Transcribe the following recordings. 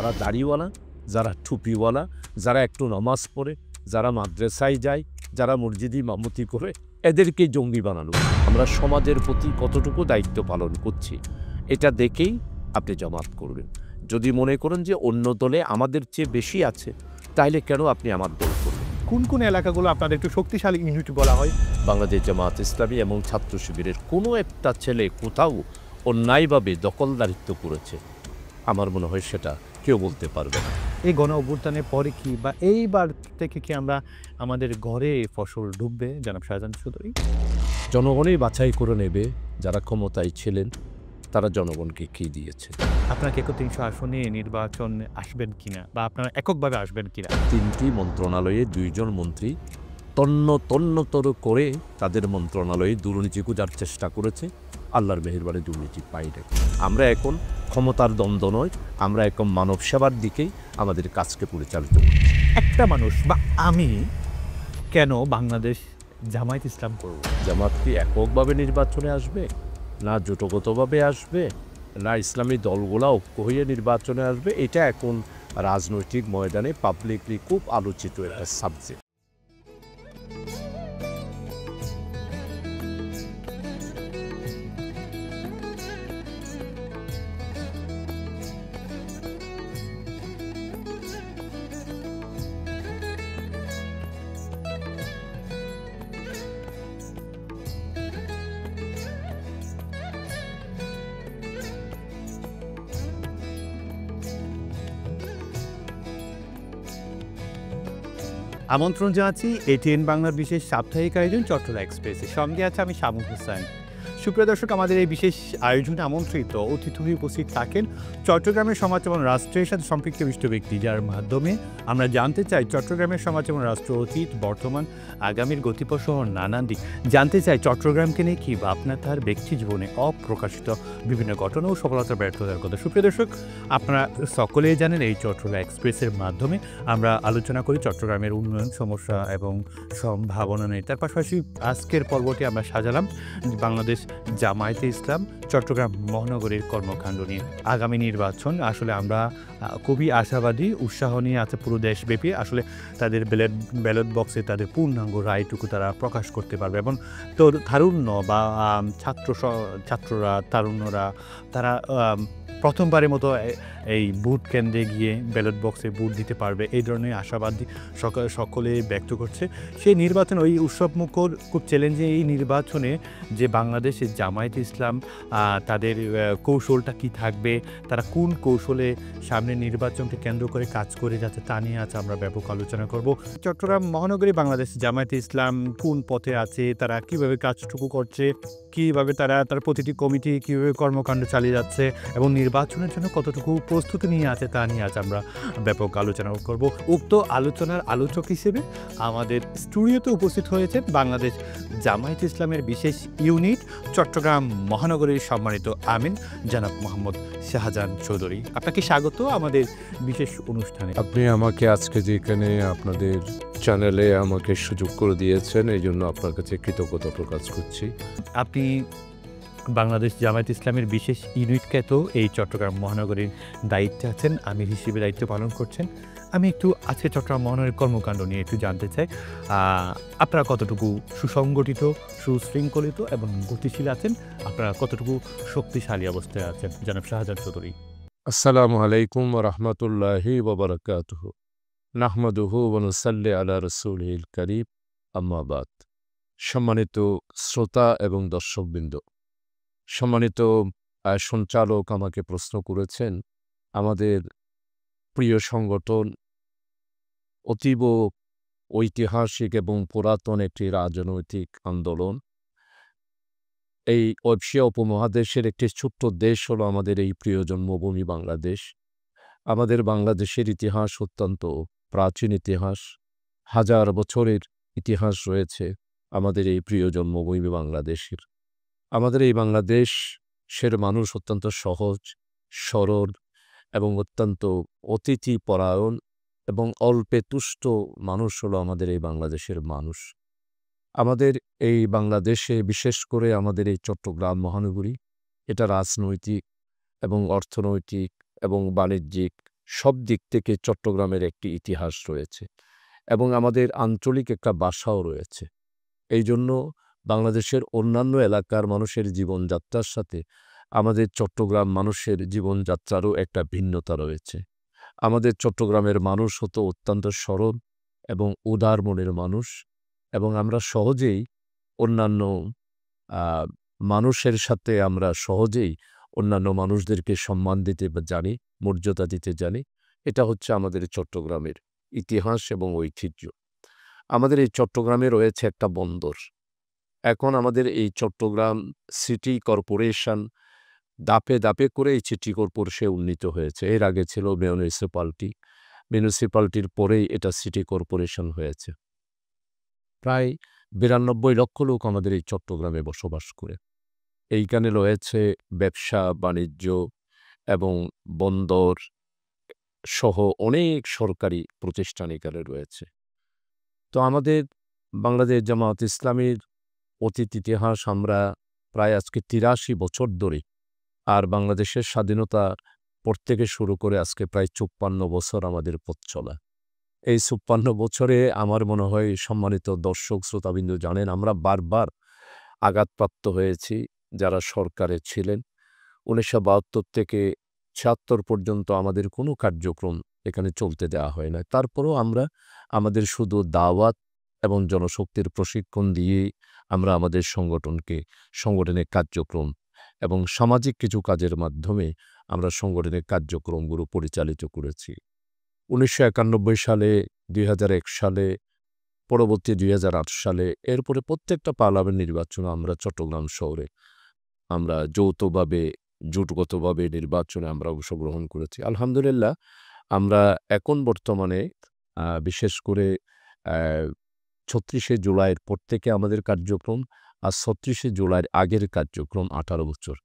যারা দাড়িওয়ালা, যারা টুপিওয়ালা, যারা একটু নামাজ পড়ে, যারা মাদ্রাসায় যায়, যারা মসজিদে ইমামতি করে, এদেরকে জঙ্গি বানানো। আমরা সমাজের প্রতি কতটুকু দায়িত্ব পালন করছি এটা দেখেই আপনি জামাত করবেন। যদি মনে করেন যে অন্য দলে আমাদের চেয়ে বেশি আছে, তাহলে কেন আপনি আমার দল করবেন? কোন কোন এলাকাগুলো আপনাদের একটু শক্তিশালী ইউনিট বলা হয়? বাংলাদেশ জামাত ইসলামী এবং ছাত্র শিবিরের কোনো একটা ছেলে কোথাও অন্যায়ভাবে দখলদারিত্ব করেছে, আমার মনে হয় সেটা কেউ বলতে পারবে না। এই গণ অভ্যুত্থানের পরে কি বা এইবার থেকে কি আমরা আমাদের ঘরে ফসল ডুববে জনাব শাহজাহান চৌধুরী? জনগণই বাছাই করে নেবে যারা ক্ষমতায় ছিলেন তারা জনগণকে কি দিয়েছে। আপনার কি ৩০০ আসনে নির্বাচন আসবেন কিনা বা আপনারা এককভাবে আসবেন কিনা? 3টি মন্ত্রণালয়ে 2 জন মন্ত্রী তন্নতর করে তাদের মন্ত্রণালয়ে দুর্নীতি খোঁজার চেষ্টা করেছে। আল্লাহর মেহেরবানি দুর্নীতি পাই না। আমরা এখন ক্ষমতার দ্বন্দ্ব নয়, আমরা এখন মানব সেবার দিকেই আমাদের কাজকে পরিচালিত করছি। একটা মানুষ বা আমি কেন বাংলাদেশ জামায়াত ইসলাম করব? জামাত কি এককভাবে নির্বাচনে আসবে, না জোটগতভাবে আসবে, না ইসলামী দলগুলা ঐক্য হয়ে নির্বাচনে আসবে? এটা এখন রাজনৈতিক ময়দানে পাবলিকলি খুব আলোচিত একটা সাবজেক্ট। আমন্ত্রণ জানাচ্ছি এটিএন বাংলার বিশেষ সাপ্তাহিক আয়োজন চট্টগ্রাম এক্সপ্রেসের সঙ্গে আছে আমি শামুক হোসেন। সুপ্রিয় দর্শক, আমাদের এই বিশেষ আয়োজনে আমন্ত্রিত অতিথি হয়ে উপস্থিত থাকেন চট্টগ্রামের সমাজ এবং রাষ্ট্রের সাথে সম্পৃক্ত বিশিষ্ট ব্যক্তি, যার মাধ্যমে আমরা জানতে চাই চট্টগ্রামের সমাজ এবং রাষ্ট্র অতীত, বর্তমান, আগামীর গতিপথ সহ নানান দিক জানতে চাই। চট্টগ্রামকে নিয়ে কি ভাবনা তার ব্যক্তি জীবনে অপ্রকাশিত বিভিন্ন ঘটনা ও সফলতার ব্যর্থতার কথা। সুপ্রিয় দর্শক, আপনারা সকলেই জানেন এই চট্টগ্রাম এক্সপ্রেসের মাধ্যমে আমরা আলোচনা করি চট্টগ্রামের উন্নয়ন, সমস্যা এবং সম্ভাবনা নিয়ে। তার পাশাপাশি আজকের পর্বটি আমরা সাজালাম বাংলাদেশ জামায়াতে ইসলাম চট্টগ্রাম মহানগরীর কর্মকাণ্ড নিয়ে। আগামী নির্বাচন আসলে আমরা খুবই আশাবাদী, উৎসাহ নিয়ে আছে পুরো দেশব্যাপী। আসলে তাদের ব্যালট বক্সে তাদের পূর্ণাঙ্গ রায়টুকু তারা প্রকাশ করতে পারবে এবং তারুণ্য বা ছাত্ররা, তারুণ্যরা তারা প্রথমবারের মতো এই ভোট কেন্দ্রে গিয়ে ব্যালট বক্সে ভোট দিতে পারবে, এই ধরনের আশাবাদী সকলে ব্যক্ত করছে। সেই নির্বাচন ওই উৎসবমুখর খুব চ্যালেঞ্জিং এই নির্বাচনে যে বাংলাদেশের জামায়াতে ইসলাম তাদের কৌশলটা কি থাকবে, তারা কোন কৌশলে সামনে নির্বাচনকে কেন্দ্র করে কাজ করে যাচ্ছে তা নিয়ে আছে আমরা ব্যাপক আলোচনা করব। চট্টগ্রাম মহানগরী বাংলাদেশ জামায়াতে ইসলাম কোন পথে আছে, তারা কিভাবে কাজটুকু করছে, কীভাবে তার প্রতিটি কমিটি কীভাবে কর্মকাণ্ড চালিয়ে যাচ্ছে এবং নির্বাচনের জন্য কতটুকু প্রস্তুতি নিয়ে আছে তা নিয়ে আজ আমরা ব্যাপক আলোচনা করব। উক্ত আলোচনার আলোচক হিসেবে আমাদের স্টুডিওতে উপস্থিত হয়েছে বাংলাদেশ জামায়াতে ইসলামের বিশেষ ইউনিট চট্টগ্রাম মহানগরীর সম্মানিত আমিন জনাব মোহাম্মদ শাহজাহান চৌধুরী। আপনাকে স্বাগত আমাদের বিশেষ অনুষ্ঠানে। আপনি আমাকে আজকে যেখানে আপনাদের চ্যানেলে আমাকে সুযোগ করে দিয়েছেন, এই জন্য আপনার কাছে কৃতজ্ঞতা প্রকাশ করছি। আপনি বাংলাদেশ জামায়াতে ইসলামের বিশেষ ইউনিটকে তো এই চট্টগ্রাম মহানগরীর দায়িত্বে আছেন, আমির হিসেবে দায়িত্ব পালন করছেন। আমি একটু আজকে চট্টগ্রাম মহানগরীর কর্মকাণ্ড নিয়ে একটু জানতে চাই। আপনারা কতটুকু সুসংগঠিত, সুশৃঙ্খলিত এবং গতিশীল আছেন? আপনারা কতটুকু শক্তিশালী অবস্থায় আছেন জনাব শাহজাহান চৌধুরী? আসসালামু আলাইকুম ওয়া রাহমাতুল্লাহি ওয়া বারাকাতুহু। নাহমাদুহু ওয়া নুসাল্লি আলা রাসূলিল কারীম, আম্মা বাদ। সম্মানিত শ্রোতা এবং দর্শকবৃন্দ, সম্মানিত সঞ্চালক আমাকে প্রশ্ন করেছেন, আমাদের প্রিয় সংগঠন অতীব ঐতিহাসিক এবং পুরাতন একটি রাজনৈতিক আন্দোলন। এই এশিয়া উপমহাদেশের একটি ছোট্ট দেশ হলো আমাদের এই প্রিয় জন্মভূমি বাংলাদেশ। আমাদের বাংলাদেশের ইতিহাস অত্যন্ত প্রাচীন ইতিহাস, হাজার বছরের ইতিহাস রয়েছে আমাদের এই প্রিয় জন্মভূমি বাংলাদেশের। আমাদের এই বাংলাদেশের মানুষ অত্যন্ত সহজ, সরল এবং অত্যন্ত অতিথিপরায়ণ এবং অল্পে তুষ্ট মানুষ হলো আমাদের এই বাংলাদেশের মানুষ। আমাদের এই বাংলাদেশে, বিশেষ করে আমাদের এই চট্টগ্রাম মহানগরী, এটা রাজনৈতিক এবং অর্থনৈতিক এবং বাণিজ্যিক সব দিক থেকে চট্টগ্রামের একটি ইতিহাস রয়েছে এবং আমাদের আঞ্চলিক একটা ভাষাও রয়েছে। এই জন্য বাংলাদেশের অন্যান্য এলাকার মানুষের জীবনযাত্রার সাথে আমাদের চট্টগ্রাম মানুষের জীবনযাত্রারও একটা ভিন্নতা রয়েছে। আমাদের চট্টগ্রামের মানুষ হতো অত্যন্ত সরল এবং উদার মনের মানুষ এবং আমরা সহজেই অন্যান্য মানুষের সাথে আমরা সহজেই অন্যান্য মানুষদেরকে সম্মান দিতে জানি, মর্যাদা দিতে জানি। এটা হচ্ছে আমাদের চট্টগ্রামের ইতিহাস এবং ঐতিহ্য। আমাদের এই চট্টগ্রামে রয়েছে একটা বন্দর। এখন আমাদের এই চট্টগ্রাম সিটি কর্পোরেশন দাপে দাপে করে এই সিটি কর্পোরেশনে উন্নীত হয়েছে। এর আগে ছিল মিউনিসিপ্যালিটি, মিউনিসিপ্যালিটির পরেই এটা সিটি কর্পোরেশন হয়েছে। প্রায় ৯২ লক্ষ লোক আমাদের এই চট্টগ্রামে বসবাস করে। এইখানে রয়েছে ব্যবসা বাণিজ্য এবং বন্দর সহ অনেক সরকারি প্রতিষ্ঠান এখানে রয়েছে। তো আমাদের বাংলাদেশ জামায়াত ইসলামীর অতীত ইতিহাস আমরা প্রায় আজকে ৮৩ বছর ধরে, আর বাংলাদেশের স্বাধীনতার পর থেকে শুরু করে আজকে প্রায় ৫৪ বছর আমাদের পথ চলা। এই ৫৪ বছরে আমার মনে হয় সম্মানিত দর্শক শ্রোতাবিন্দু জানেন, আমরা বারবার আঘাতপ্রাপ্ত হয়েছি যারা সরকারে ছিলেন। ১৯৭২ থেকে ৭৬ পর্যন্ত আমাদের কোনো কার্যক্রম এখানে চলতে দেওয়া হয় না। তারপরেও আমরা আমাদের শুধু দাওয়াত এবং জনশক্তির প্রশিক্ষণ দিয়েই আমরা আমাদের সংগঠনের কার্যক্রম এবং সামাজিক কিছু কাজের মাধ্যমে আমরা সংগঠনের কার্যক্রমগুলো পরিচালিত করেছি। ১৯৯১ সালে, ২০০১ সালে, পরবর্তী ২০০৮ সালে, এরপরে প্রত্যেকটা পার্লামেন্ট নির্বাচনে আমরা চট্টগ্রাম শহরে আমরা যৌথভাবে জোটগতভাবে নির্বাচনে আমরা অংশগ্রহণ করেছি। আলহামদুলিল্লাহ, আমরা এখন বর্তমানে বিশেষ করে ৩৬শে জুলাইয়ের পর থেকে আমাদের কার্যক্রম আর ৩৬শে জুলাইয়ের আগের কার্যক্রম ১৮ বছর,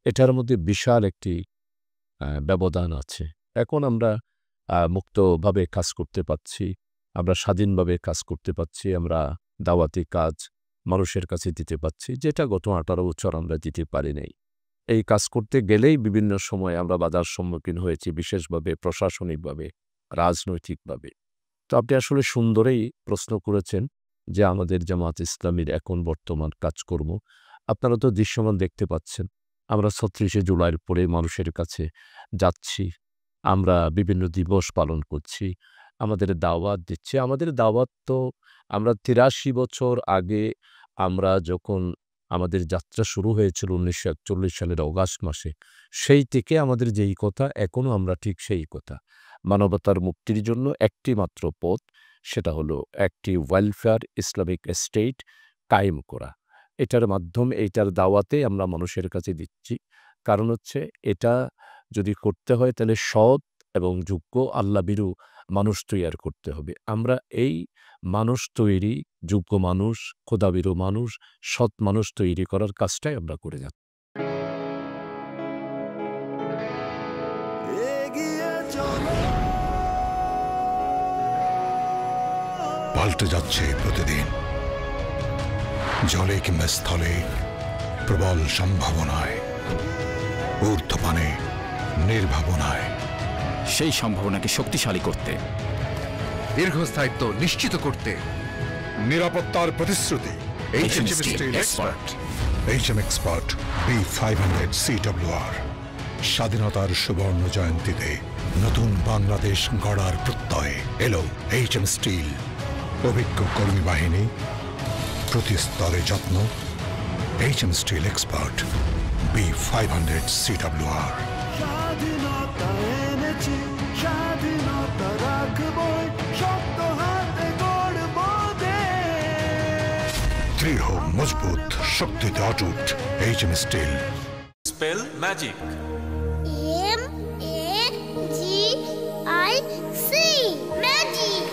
এটার মধ্যে বিশাল একটি ব্যবধান আছে। এখন আমরা মুক্তভাবে কাজ করতে পারছি, আমরা স্বাধীনভাবে কাজ করতে পারছি, আমরা দাওয়াতি কাজ মানুষের কাছে দিতে পারছি, যেটা গত ১৮ বছর আমরা দিতে পারি নাই। এই কাজ করতে গেলেই বিভিন্ন সময় আমরা বাধার সম্মুখীন হয়েছি, বিশেষভাবে প্রশাসনিকভাবে, রাজনৈতিকভাবে। তো আপনি আসলে সুন্দরই প্রশ্ন করেছেন যে আমাদের জামায়াত ইসলামীর এখন বর্তমান কাজকর্ম আপনারা তো দৃশ্যমান দেখতে পাচ্ছেন। আমরা ৩৬শে জুলাইয়ের পরে মানুষের কাছে যাচ্ছি, আমরা বিভিন্ন দিবস পালন করছি, আমাদের দাওয়াত দিচ্ছি। আমাদের দাওয়াত তো আমরা ৮৩ বছর আগে আমরা যখন আমাদের যাত্রা শুরু হয়েছিল ১৯৪১ সালের অগাস্ট মাসে, সেই থেকে আমাদের যেই কথা এখনও আমরা ঠিক সেই কথা। মানবতার মুক্তির জন্য একটি মাত্র পথ, সেটা হলো একটি ওয়েলফেয়ার ইসলামিক স্টেট কায়েম করা। এটার মাধ্যমে, এইটার দাওয়াতে আমরা মানুষের কাছে দিচ্ছি। কারণ হচ্ছে এটা যদি করতে হয় তাহলে সৎ এবং যোগ্য আল্লাহভীরু মানুষ তৈয়ার করতে হবে। আমরা এই মানুষ তৈরি, যোগ্য মানুষ, খোদাভীরু মানুষ, সৎ মানুষ তৈরি করার কাজটাই আমরা করে যাচ্ছি। পাল্টে যাচ্ছে প্রতিদিন, জলে কিংবা স্থলে, প্রবল সম্ভাবনায়, ঊর্ধ্বপানে, নির্ভাবনায়। সেই সম্ভাবনাকে শক্তিশালী করতে, দীর্ঘস্থায়িত্ব নিশ্চিত করতে, নিরাপত্তার প্রতিশ্রুতি। HM Steel Expert B500 CWR। স্বাধীনতার সুবর্ণ জয়ন্তীতে নতুন বাংলাদেশ গড়ার প্রত্যয় এলো HM স্টিল। অভিজ্ঞ কর্মী বাহিনী, প্রতি স্তরে যত্ন। HM Steel Expert B500 CWR। স্বাধীনতা এনেছি, স্বাধীনতা রাখবই, শক্ত হাতে গড়ব দেশ। দৃঢ়, মজবুত, শক্তিতে অটুট। HM Steel। Spell magic. MAGIC magic.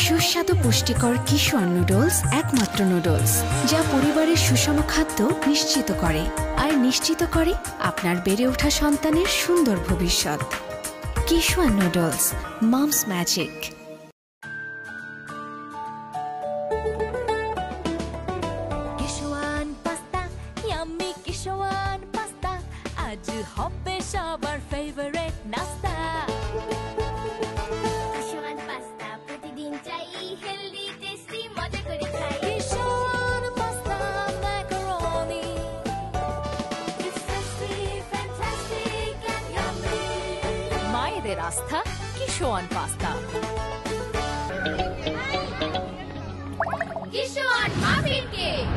সুস্বাদু পুষ্টিকর কিশোর নুডলস একমাত্র নুডলস যা পরিবারের সুষম খাদ্য নিশ্চিত করে আর নিশ্চিত করে আপনার বেড়ে ওঠা সন্তানের সুন্দর ভবিষ্যৎ। Kishore noodles, mom's magic. আজ হবে সবার ফেভারিট নাস্তা কিশোর পাস্তা প্রতিদিন চাই হেলদি টেস্টি মজা করে খাই Kishore pasta macaroni It's tasty, fantastic and yummy. মায়েদের আস্থা Kishore pasta Kishore muffin cake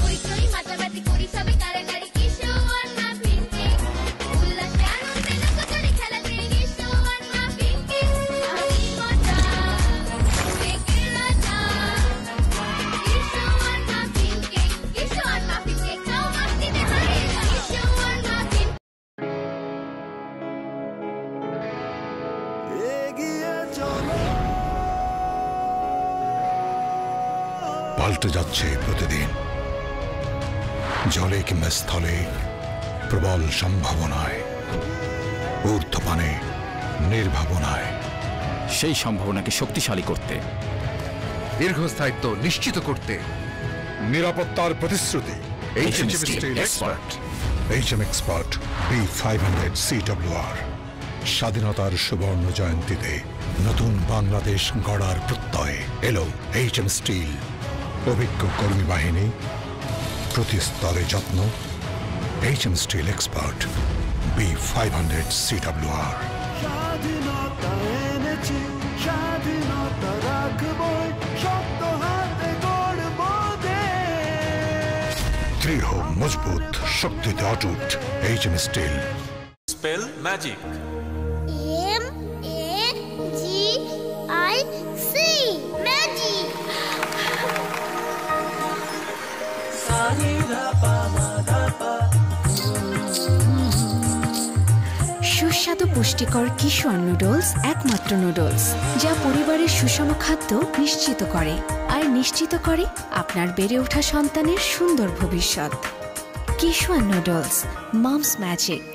হইচই মাতামাতি করি সবে কারাকারি কিশোর মাফিন কেক উল্লাসে আনন্দে লোকজনে খেলাতে কিশোর মাফিন কেক আমি মজা কেকের রাজা কিশোর মাফিন কেক খাও মাস্তিতে হারিয়ে যাও কিশোর মাফিন এগিয়ে চলো পাল্টে যাচ্ছে প্রতিদিন, জলে কিংবা স্থলে প্রবল সম্ভাবনায়, ঊর্ধ্বপানে নির্ভাবনায়। সেই সম্ভাবনাকে শক্তিশালী করতে দীর্ঘস্থায়িত্ব নিশ্চিত করতে নিরাপত্তার প্রতিশ্রুতি HM Steel Expert। HM Expert B500 CWR। স্বাধীনতার সুবর্ণ জয়ন্তীতে নতুন বাংলাদেশ গড়ার প্রত্যয় এলো HM স্টিল। অভিজ্ঞ কর্মী বাহিনী, প্রতি স্তরে যত্ন। HM steel expert B500 CWR। স্বাধীনতা এনেছি স্বাধীনতা রাখবই শক্ত হাতে গড়ব দেশ দৃঢ় মজবুত শক্তিতে অটুট HM steel. Spell magic MAGIC magic সুস্বাদু পুষ্টিকর কিশোর নুডলস একমাত্র নুডলস যা পরিবারের সুষম খাদ্য নিশ্চিত করে আর নিশ্চিত করে আপনার বেড়ে ওঠা সন্তানের সুন্দর ভবিষ্যৎ। Kishore noodles, mom's magic.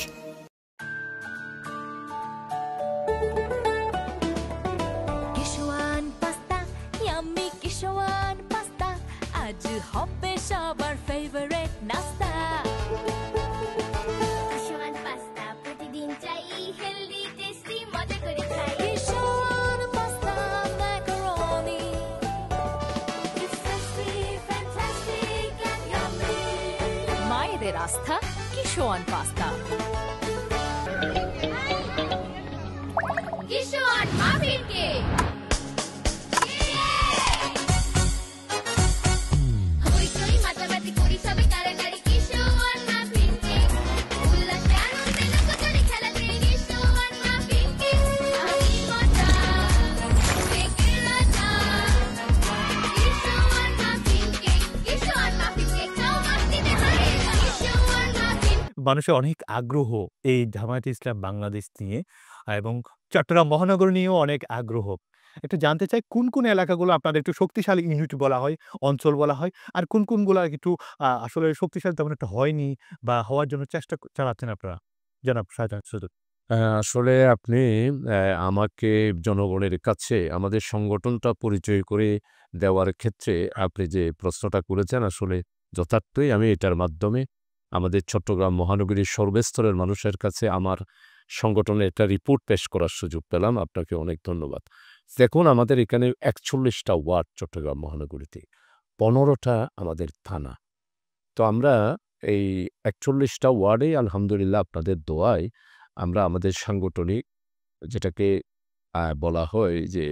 কিশোর পাস্তা ইয়াম্মি কিশোর পাস্তা আজ হবে সবার ফেভারিট নাস্তা কিশোর পাস্তা প্রতিদিন চাই হেলদি টেস্টি মজা করে খাই Kishore pasta macaroni It's tasty, fantastic and yummy. মায়েদের আস্থা Kishore pasta Kishore muffin cake হইচই মাতামাতি করি সবে কারাকারি কিশোর মাফিন কেক উল্লাসে আনন্দে লোকজনে খেলাতে কিশোর মাফিন কেক আমি মজা কেকের রাজা কিশোর মাফিন কেক খাও মাস্তিতে হারিয়ে যাও কিশোর মাফিন মানুষের অনেক আগ্রহ এই জামায়াতে ইসলাম বাংলাদেশ নিয়ে এবং চট্টগ্রাম মহানগর নিয়েও অনেক আগ্রহ। একটু জানতে চাই কোন কোন এলাকাগুলো আপনাদের একটু শক্তিশালী ইউনিট বলা হয়, অঞ্চল বলা হয়, আর কোন কোনগুলো একটু আসলে শক্তিশালী তেমন একটা হয়নি বা হওয়ার জন্য চেষ্টা চালাচ্ছেন আপনারা, জনাব শাহজাহান সুদূর? আসলে আপনি আমাকে জনগণের কাছে আমাদের সংগঠনটা পরিচয় করে দেওয়ার ক্ষেত্রে আপনি যে প্রশ্নটা করেছেন আসলে যথার্থই। আমি এটার মাধ্যমে আমাদের চট্টগ্রাম মহানগরীর সর্বস্তরের মানুষের কাছে আমার সংগঠনের একটা রিপোর্ট পেশ করার সুযোগ পেলাম। আপনাকে অনেক ধন্যবাদ। দেখুন, আমাদের এখানে ৪১টা ওয়ার্ড চট্টগ্রাম মহানগরীতে, ১৫টা আমাদের থানা। তো আমরা এই ৪১টা ওয়ার্ডে আলহামদুলিল্লাহ আপনাদের দোয়ায় আমরা আমাদের সাংগঠনিক যেটাকে বলা হয় যে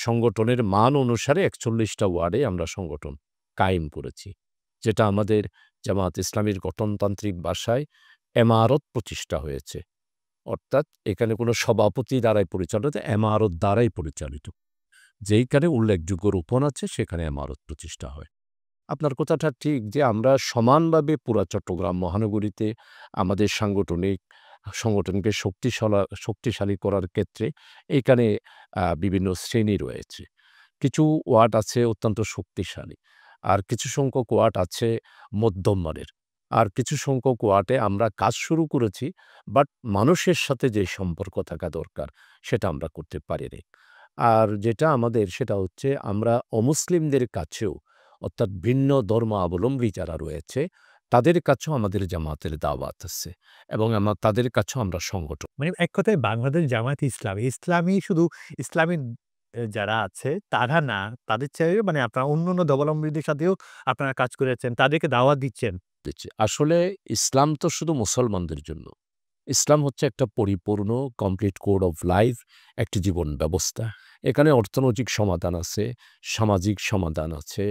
সংগঠনের মান অনুসারে ৪১টা ওয়ার্ডে আমরা সংগঠন কায়েম করেছি, যেটা আমাদের জামায়াত ইসলামীর গঠনতান্ত্রিক ভাষায় এমারত প্রতিষ্ঠা হয়েছে। অর্থাৎ এখানে কোনো সভাপতি দ্বারাই পরিচালিত, এমারত দ্বারাই পরিচালিত। যেইখানে উল্লেখযোগ্য রোপণ আছে সেখানে এমারত প্রতিষ্ঠা হয়। আপনার কথাটা ঠিক যে আমরা সমানভাবে পুরা চট্টগ্রাম মহানগরীতে আমাদের সংগঠনকে শক্তিশালী করার ক্ষেত্রে এখানে বিভিন্ন শ্রেণী রয়েছে। কিছু ওয়ার্ড আছে অত্যন্ত শক্তিশালী, আর কিছু সংখ্যক ওয়ার্ড আছে মধ্যম মানের, আর কিছু সংখ্যক ওয়ার্ডে আমরা কাজ শুরু করেছি, বাট মানুষের সাথে যে সম্পর্ক থাকা দরকার সেটা আমরা করতে পারিনি। আর যেটা আমাদের সেটা হচ্ছে আমরা অমুসলিমদের কাছেও অর্থাৎ ভিন্ন ধর্মাবলম্বী যারা রয়েছে তাদের কাছেও আমাদের জামাতের দাওয়াত আছে এবং তাদের কাছেও আমরা সংগঠন। মানে এক কথায় বাংলাদেশ জামায়াতে ইসলামী, ইসলামী শুধু ইসলামী যারা আছে তারা না, তাদের চেয়ে মানে আপনারা অন্যান্য ধর্মাবলম্বীদের সাথেও আপনারা কাজ করেছেন, তাদেরকে দাওয়াত দিচ্ছেন। আসলে ইসলাম তো শুধু মুসলমানদের জন্য। ইসলাম হচ্ছে একটা পরিপূর্ণ কমপ্লিট কোড অফ লাইফ, একটি জীবন ব্যবস্থা। এখানে অর্থনৈতিক সমাধান আছে, সামাজিক সমাধান আছে,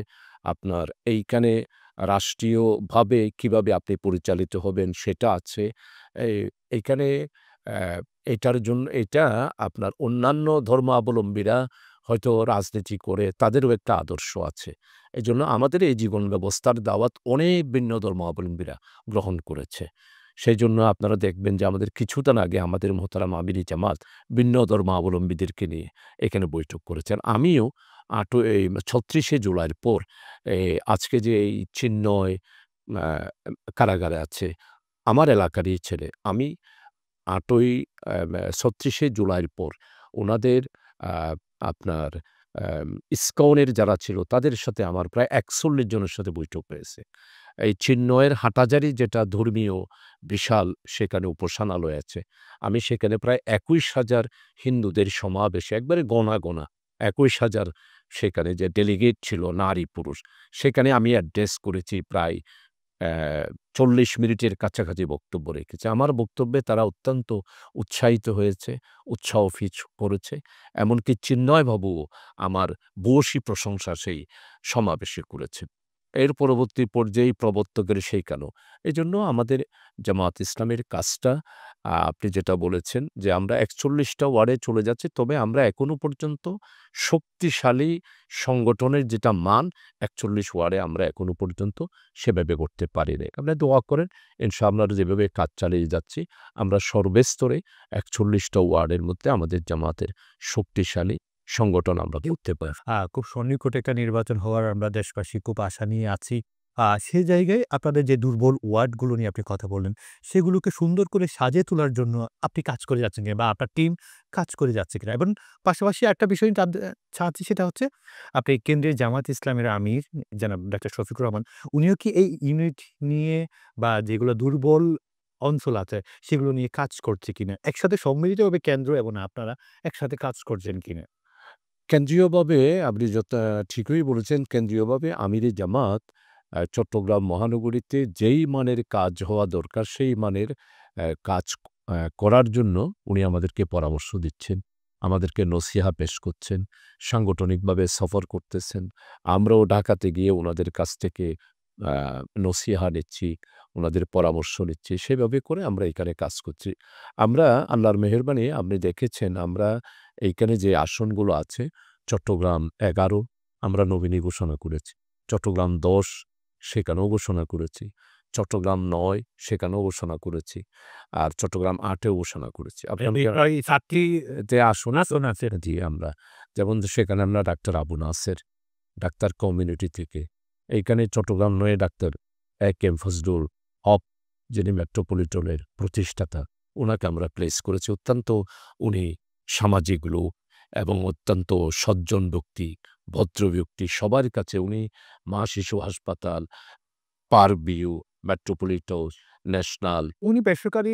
আপনার এইখানে রাষ্ট্রীয়ভাবে কিভাবে আপনি পরিচালিত হবেন সেটা আছে। এইখানে এটার জন্য এটা আপনার অন্যান্য ধর্মাবলম্বীরা হয়তো রাজনীতি করে তাদেরও একটা আদর্শ আছে। এজন্য আমাদের এই জীবন ব্যবস্থার দাওয়াত অনেক ভিন্ন ধর্মাবলম্বীরা গ্রহণ করেছে। সেইজন্য আপনারা দেখবেন যে আমাদের কিছুদিন আগে আমাদের মোহতারাম আমিরি জামাত ভিন্ন ধর্মাবলম্বীদেরকে নিয়ে এখানে বৈঠক করেছেন। আমিও ৩৬শে জুলাইয়ের পর আজকে যে এই চিন্ময় কারাগারে আছে, আমার এলাকারই ছেলে। আমি ৩৬শে জুলাইয়ের পর ওনাদের আপনার ইসকনের যারা ছিল তাদের সাথে আমার প্রায় ৪১ জনের সাথে বৈঠক হয়েছে। এই চিন্ময়ের হাটাজারি যেটা ধর্মীয় বিশাল সেখানে উপাসনালয় আছে। আমি সেখানে প্রায় ২১,০০০ হিন্দুদের সমাবেশে একবারে গোনা ২১,০০০ সেখানে যে ডেলিগেট ছিল নারী পুরুষ, সেখানে আমি অ্যাড্রেস করেছি প্রায় ৪০ মিনিটের কাছাকাছি বক্তব্য রেখেছি। আমার বক্তব্যে তারা অত্যন্ত উৎসাহিত হয়েছে, উৎসাহ করেছে। এমনকি চিন্ময়বাবুও আমার ভূয়সী প্রশংসা সেই সমাবেশে করেছেন। এর পরবর্তী পর্যায়ে প্রবর্তকের সেইখানেও। এজন্য আমাদের জামাত ইসলামের কাজটা আপনি যেটা বলেছেন যে আমরা ৪১টা ওয়ার্ডে চলে যাচ্ছি, তবে আমরা এখনো পর্যন্ত শক্তিশালী সংগঠনের যেটা মান ৪১ ওয়ার্ডে আমরা এখনো পর্যন্ত সেভাবে করতে পারি নাই। আপনারা দোয়া করেন, ইনশাআল্লাহ আমরা যেভাবে কাজ চালিয়ে যাচ্ছি আমরা সর্বস্তরে ৪১টা ওয়ার্ডের মধ্যে আমাদের জামাতের শক্তিশালী সংগঠন আমরা করতে পারি। খুব সন্নিকটে একটা নির্বাচন হওয়ার আমরা দেশবাসী খুব আশা নিয়ে আছি। সে জায়গায় আপনাদের যে দুর্বল ওয়ার্ডগুলো নিয়ে আপনি কথা বললেন, সেগুলোকে সুন্দর করে সাজিয়ে তোলার জন্য আপনি কাজ করে যাচ্ছেন কিনা বা আপনার টিম কাজ করে যাচ্ছে কিনা? এবং পাশাপাশি একটা বিষয় চাচ্ছি, সেটা হচ্ছে আপনি কেন্দ্রীয় জামাত ইসলামের আমির জনাব ডাক্তার শফিকুর রহমান, উনিও কি এই ইউনিট নিয়ে বা যেগুলো দুর্বল অঞ্চল আছে সেগুলো নিয়ে কাজ করছে কিনা? একসাথে সম্মিলিতভাবে কেন্দ্র এবং আপনারা একসাথে কাজ করছেন কিনা? কেন্দ্রীয়ভাবে আপনি ঠিকই বলেছেন, কেন্দ্রীয়ভাবে আমিরে জামাত চট্টগ্রাম মহানগরীতে যেই মানের কাজ হওয়া দরকার সেই মানের কাজ করার জন্য উনি আমাদেরকে পরামর্শ দিচ্ছেন, আমাদেরকে নসিহা পেশ করছেন, সাংগঠনিকভাবে সফর করতেছেন। আমরাও ঢাকাতে গিয়ে ওনাদের কাছ থেকে নসিহা নিচ্ছি, ওনাদের পরামর্শ নিচ্ছি। সেভাবে করে আমরা এখানে কাজ করছি। আমরা আল্লাহর মেহেরবানি আপনি দেখেছেন আমরা এইখানে যে আসনগুলো আছে, চট্টগ্রাম ১১ আমরা নবীনী ঘোষণা করেছি, চট্টগ্রাম ১০ সেখানেও ঘোষণা করেছি, চট্টগ্রাম ৯ সেখানেও ঘোষণা করেছি, আর চট্টগ্রাম ৮এও ঘোষণা করেছি। এই ৭টি যে আসন আসন আছে। জি, আমরা যেমন সেখানে আমরা ডাক্তার আবু নাসের, ডাক্তার কমিউনিটি থেকে, এইখানে চট্টগ্রাম ৯ ডাক্তার এম ফজলুল হক যিনি মেট্রোপলিটনের প্রতিষ্ঠাতা, ওনাকে আমরা প্লেস করেছি। অত্যন্ত উনি সামাজিক লোক এবং অত্যন্ত সজ্জন ব্যক্তি, ভদ্র ব্যক্তি। সবার কাছে উনি মা শিশু হাসপাতাল, পারভিউ, মেট্রোপলিটন, ন্যাশনাল উনি বেসরকারি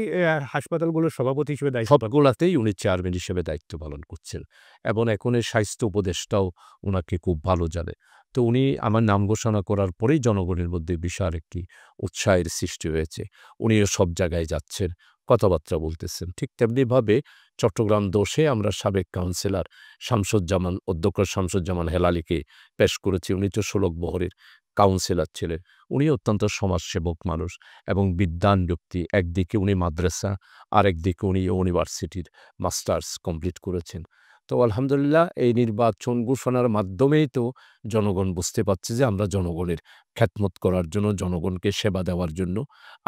হাসপাতালগুলোর সভাপতি হিসেবে দায়িত্ব পালন সবগুলাতেই উনি চেয়ারম্যান হিসেবে দায়িত্ব পালন করছেন এবং এখন স্বাস্থ্য উপদেষ্টাও উনাকে খুব ভালো জানে। তো উনি আমার নাম ঘোষণা করার পরেই জনগণের মধ্যে বিশাল একটি উৎসাহের সৃষ্টি হয়েছে। উনিও সব জায়গায় যাচ্ছেন, কথাবার্তা বলতেছেন। ঠিক তেমনিভাবে চট্টগ্রাম ১০-এ আমরা সাবেক কাউন্সিলর শামসুজ্জামান, অধ্যক্ষ শামসুজ্জামান হেলালিকে পেশ করেছি। উনি তো ষোলক বহরের কাউন্সিলর ছিলেন। উনি অত্যন্ত সমাজসেবক মানুষ এবং বিদ্বান ব্যক্তি। একদিকে উনি মাদ্রাসা, আরেকদিকে উনি ইউনিভার্সিটির মাস্টার্স কমপ্লিট করেছেন। তো আলহামদুলিল্লাহ এই নির্বাচন ঘোষণার মাধ্যমেই তো জনগণ বুঝতে পারছে যে আমরা জনগণের খেদমত করার জন্য, জনগণকে সেবা দেওয়ার জন্য,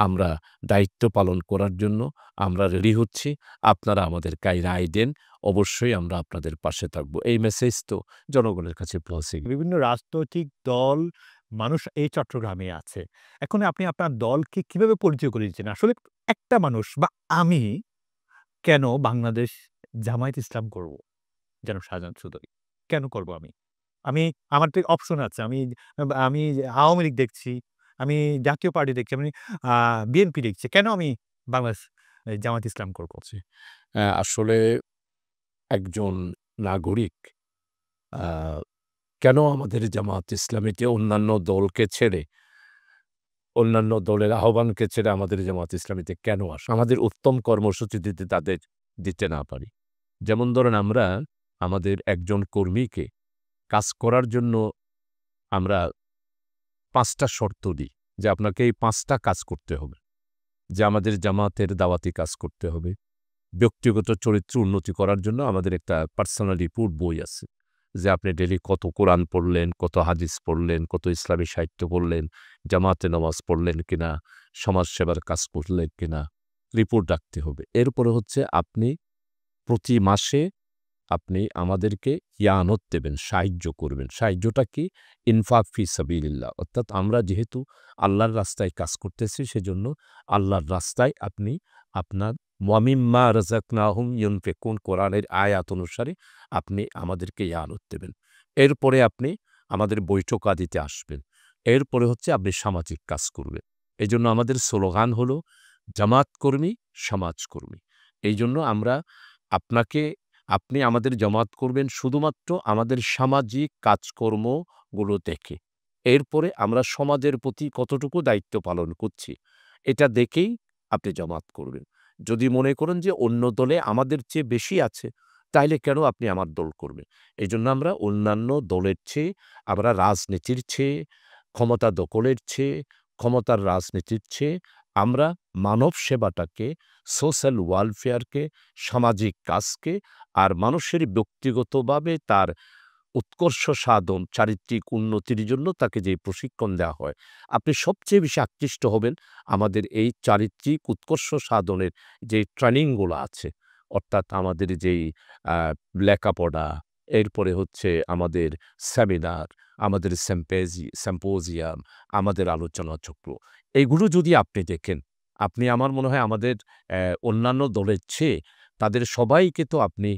আমরা দায়িত্ব পালন করার জন্য আমরা রেডি হচ্ছি। আপনারা আমাদেরকে রায় দেন, অবশ্যই আমরা আপনাদের পাশে থাকব। এই মেসেজ তো জনগণের কাছে পৌঁছে গেছে। বিভিন্ন রাজনৈতিক দল, মানুষ এই চট্টগ্রামে আছে। এখন আপনি আপনার দলকে কিভাবে পরিচয় করে দিচ্ছেন? আসলে একটা মানুষ বা আমি কেন বাংলাদেশ জামায়াত ইসলাম করব? যেন শাহজাহান চৌধুরী। কেন করব আমি? আমার তো অপশন আছে। আমি আওয়ামী লীগ দেখছি, আমি জাতীয় পার্টি দেখছি, আমি বিএনপি দেখছি। কেন আমি বাংলাদেশ জামাত ইসলাম করব? আসলে একজন নাগরিক আ কেন আমাদের জামাত ইসলামীকে অন্যান্য দলকে ছেড়ে, অন্যান্য দলের আহ্বানকে ছেড়ে আমাদের জামাত ইসলামীতে কেন আসে? আমাদের উত্তম কর্মসূচি তাদের দিতে না পারি। যেমন ধরেন আমরা আমাদের একজন কর্মীকে কাজ করার জন্য আমরা ৫ টা শর্ত দিই যে আপনাকে এই ৫ টা কাজ করতে হবে। যে আমাদের জামাতের দাওয়াতি কাজ করতে হবে। ব্যক্তিগত চরিত্র উন্নতি করার জন্য আমাদের একটা পার্সোনাল রিপোর্ট বই আছে। যে আপনি ডেইলি কত কোরআন পড়লেন, কত হাদিস পড়লেন, কত ইসলামী সাহিত্য পড়লেন, জামাতে নামাজ পড়লেন কিনা, সমাজসেবার কাজ করলেন কিনা, রিপোর্ট রাখতে হবে। এরপরে হচ্ছে আপনি প্রতি মাসে আপনি আমাদেরকে ইয়ানত দেবেন, সাহায্য করবেন। সাহায্যটা কি? ইনফাক ফি সাবিলিল্লাহ। অর্থাৎ আমরা যেহেতু আল্লাহর রাস্তায় কাজ করতেছি, সেজন্য আল্লাহর রাস্তায় আপনি আপনার ওয়ামিম্মা রাযাকনাহুম ইউনফিকুন কোরআনের আয়াত অনুসারে আপনি আমাদেরকে ইয়ানত দেবেন। এরপরে আপনি আমাদের বৈঠক আদিতে আসবেন। এরপরে হচ্ছে আপনি সামাজিক কাজ করবেন। এজন্য আমাদের স্লোগান হলো জামাত কর্মী, সমাজকর্মী। এইজন্য আমরা আপনি আমাদের জামাত করবেন শুধুমাত্র আমাদের সামাজিক কাজকর্মগুলো দেখে। এরপরে আমরা সমাজের প্রতি কতটুকু দায়িত্ব পালন করছি, এটা দেখেই আপনি জামাত করবেন। যদি মনে করেন যে অন্য দলে আমাদের চেয়ে বেশি আছে, তাইলে কেন আপনি আমার দল করবেন? এইজন্য আমরা অন্যান্য দলের চেয়ে, আমরা রাজনীতির চেয়ে, ক্ষমতা দখলের চেয়ে, ক্ষমতার রাজনীতির চেয়ে আমরা মানব সেবাটাকে, সোশ্যাল ওয়েলফেয়ারকে, সামাজিক কাজকে আর মানুষের ব্যক্তিগতভাবে তার উৎকর্ষ সাধন, চারিত্রিক উন্নতির জন্য তাকে যে প্রশিক্ষণ দেওয়া হয়, আপনি সবচেয়ে বেশি আকৃষ্ট হবেন আমাদের এই চারিত্রিক উৎকর্ষ সাধনের যে ট্রেনিংগুলো আছে। অর্থাৎ আমাদের যেই লেখাপড়া, এরপরে হচ্ছে আমাদের সেমিনার, আমাদের সিম্পোজিয়াম, আমাদের আলোচনা চক্র, এগুলো যদি আপনি দেখেন, আপনি আমার মনে হয় আমাদের অন্যান্য দলের চেয়ে তাদের সবাইকে তো আপনি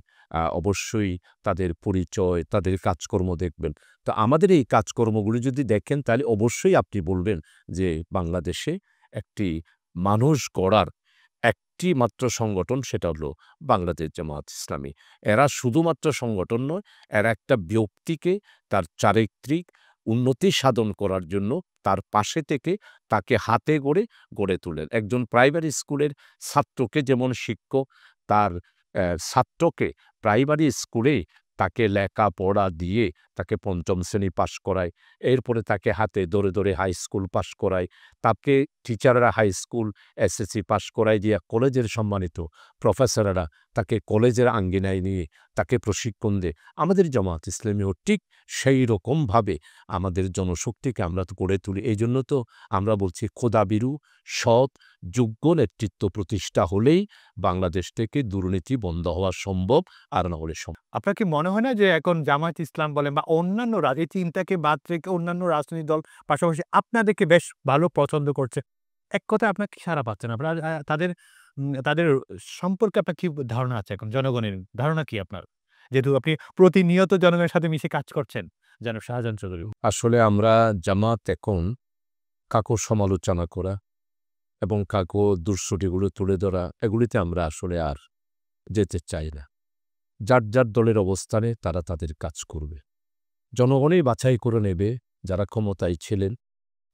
অবশ্যই তাদের পরিচয়, তাদের কাজকর্ম দেখবেন। তো আমাদের এই কাজকর্মগুলো যদি দেখেন, তাহলে অবশ্যই আপনি বলবেন যে বাংলাদেশে একটি মানুষ গড়ার একটি মাত্র সংগঠন, সেটা হলো বাংলাদেশ জামাত ইসলামী। এরা শুধুমাত্র সংগঠন নয়, এরা একটা ব্যক্তিকে তার চারিত্রিক উন্নতি সাধন করার জন্য তার পাশে থেকে তাকে হাতে গড়ে তোলেন। একজন প্রাইমারি স্কুলের ছাত্রকে যেমন শিক্ষক তার ছাত্রকে প্রাইমারি স্কুলে তাকে লেখাপড়া দিয়ে তাকে ৫ম শ্রেণী পাস করায়, এরপরে তাকে হাতে ধরে হাই স্কুল পাস করায়, তাকে টিচাররা হাই স্কুল এসএসসি পাস করায় দিয়া কলেজের সম্মানিত প্রফেসররা তাকে কলেজের আঙ্গিনায় নিয়ে তাকে প্রশিক্ষণ দেয়। আমাদের জামাত ইসলামীও ঠিক সেই রকমভাবে আমাদের জনশক্তিকে আমরা তো গড়ে তুলি। এই জন্য তো আমরা বলছি খোদাভীরু, সৎ, যোগ্য নেতৃত্ব প্রতিষ্ঠা হলেই বাংলাদেশ থেকে দুর্নীতি বন্ধ হওয়া সম্ভব, আর না হলে আপনার কি মনে হয় না যে এখন জামায়াত ইসলাম বলেন বা অন্যান্য এই চিন্তাকে বাদ রেখে অন্যান্য রাজনৈতিক দল পাশাপাশি আপনাদেরকে বেশ ভালো পছন্দ করছে? এক কথায় আপনার কি সাড়া পাচ্ছেন? আপনার তাদের সম্পর্কে আপনার কি ধারণা আছে এখন? জনগণের ধারণা কি আপনার? যেহেতু আপনি প্রতিনিয়ত জনগণের সাথে মিশে কাজ করছেন, জনাব শাহজাহান চৌধুরী। আসলে আমরা জামাত এখন কাকো সমালোচনা করা এবং কাকো দুঃস্বটিগুলো তুলে ধরা, এগুলিতে আমরা আসলে আর যেতে চাই না। যার দলের অবস্থানে তারা তাদের কাজ করবে। জনগণই বাছাই করে নেবে যারা ক্ষমতায় ছিলেন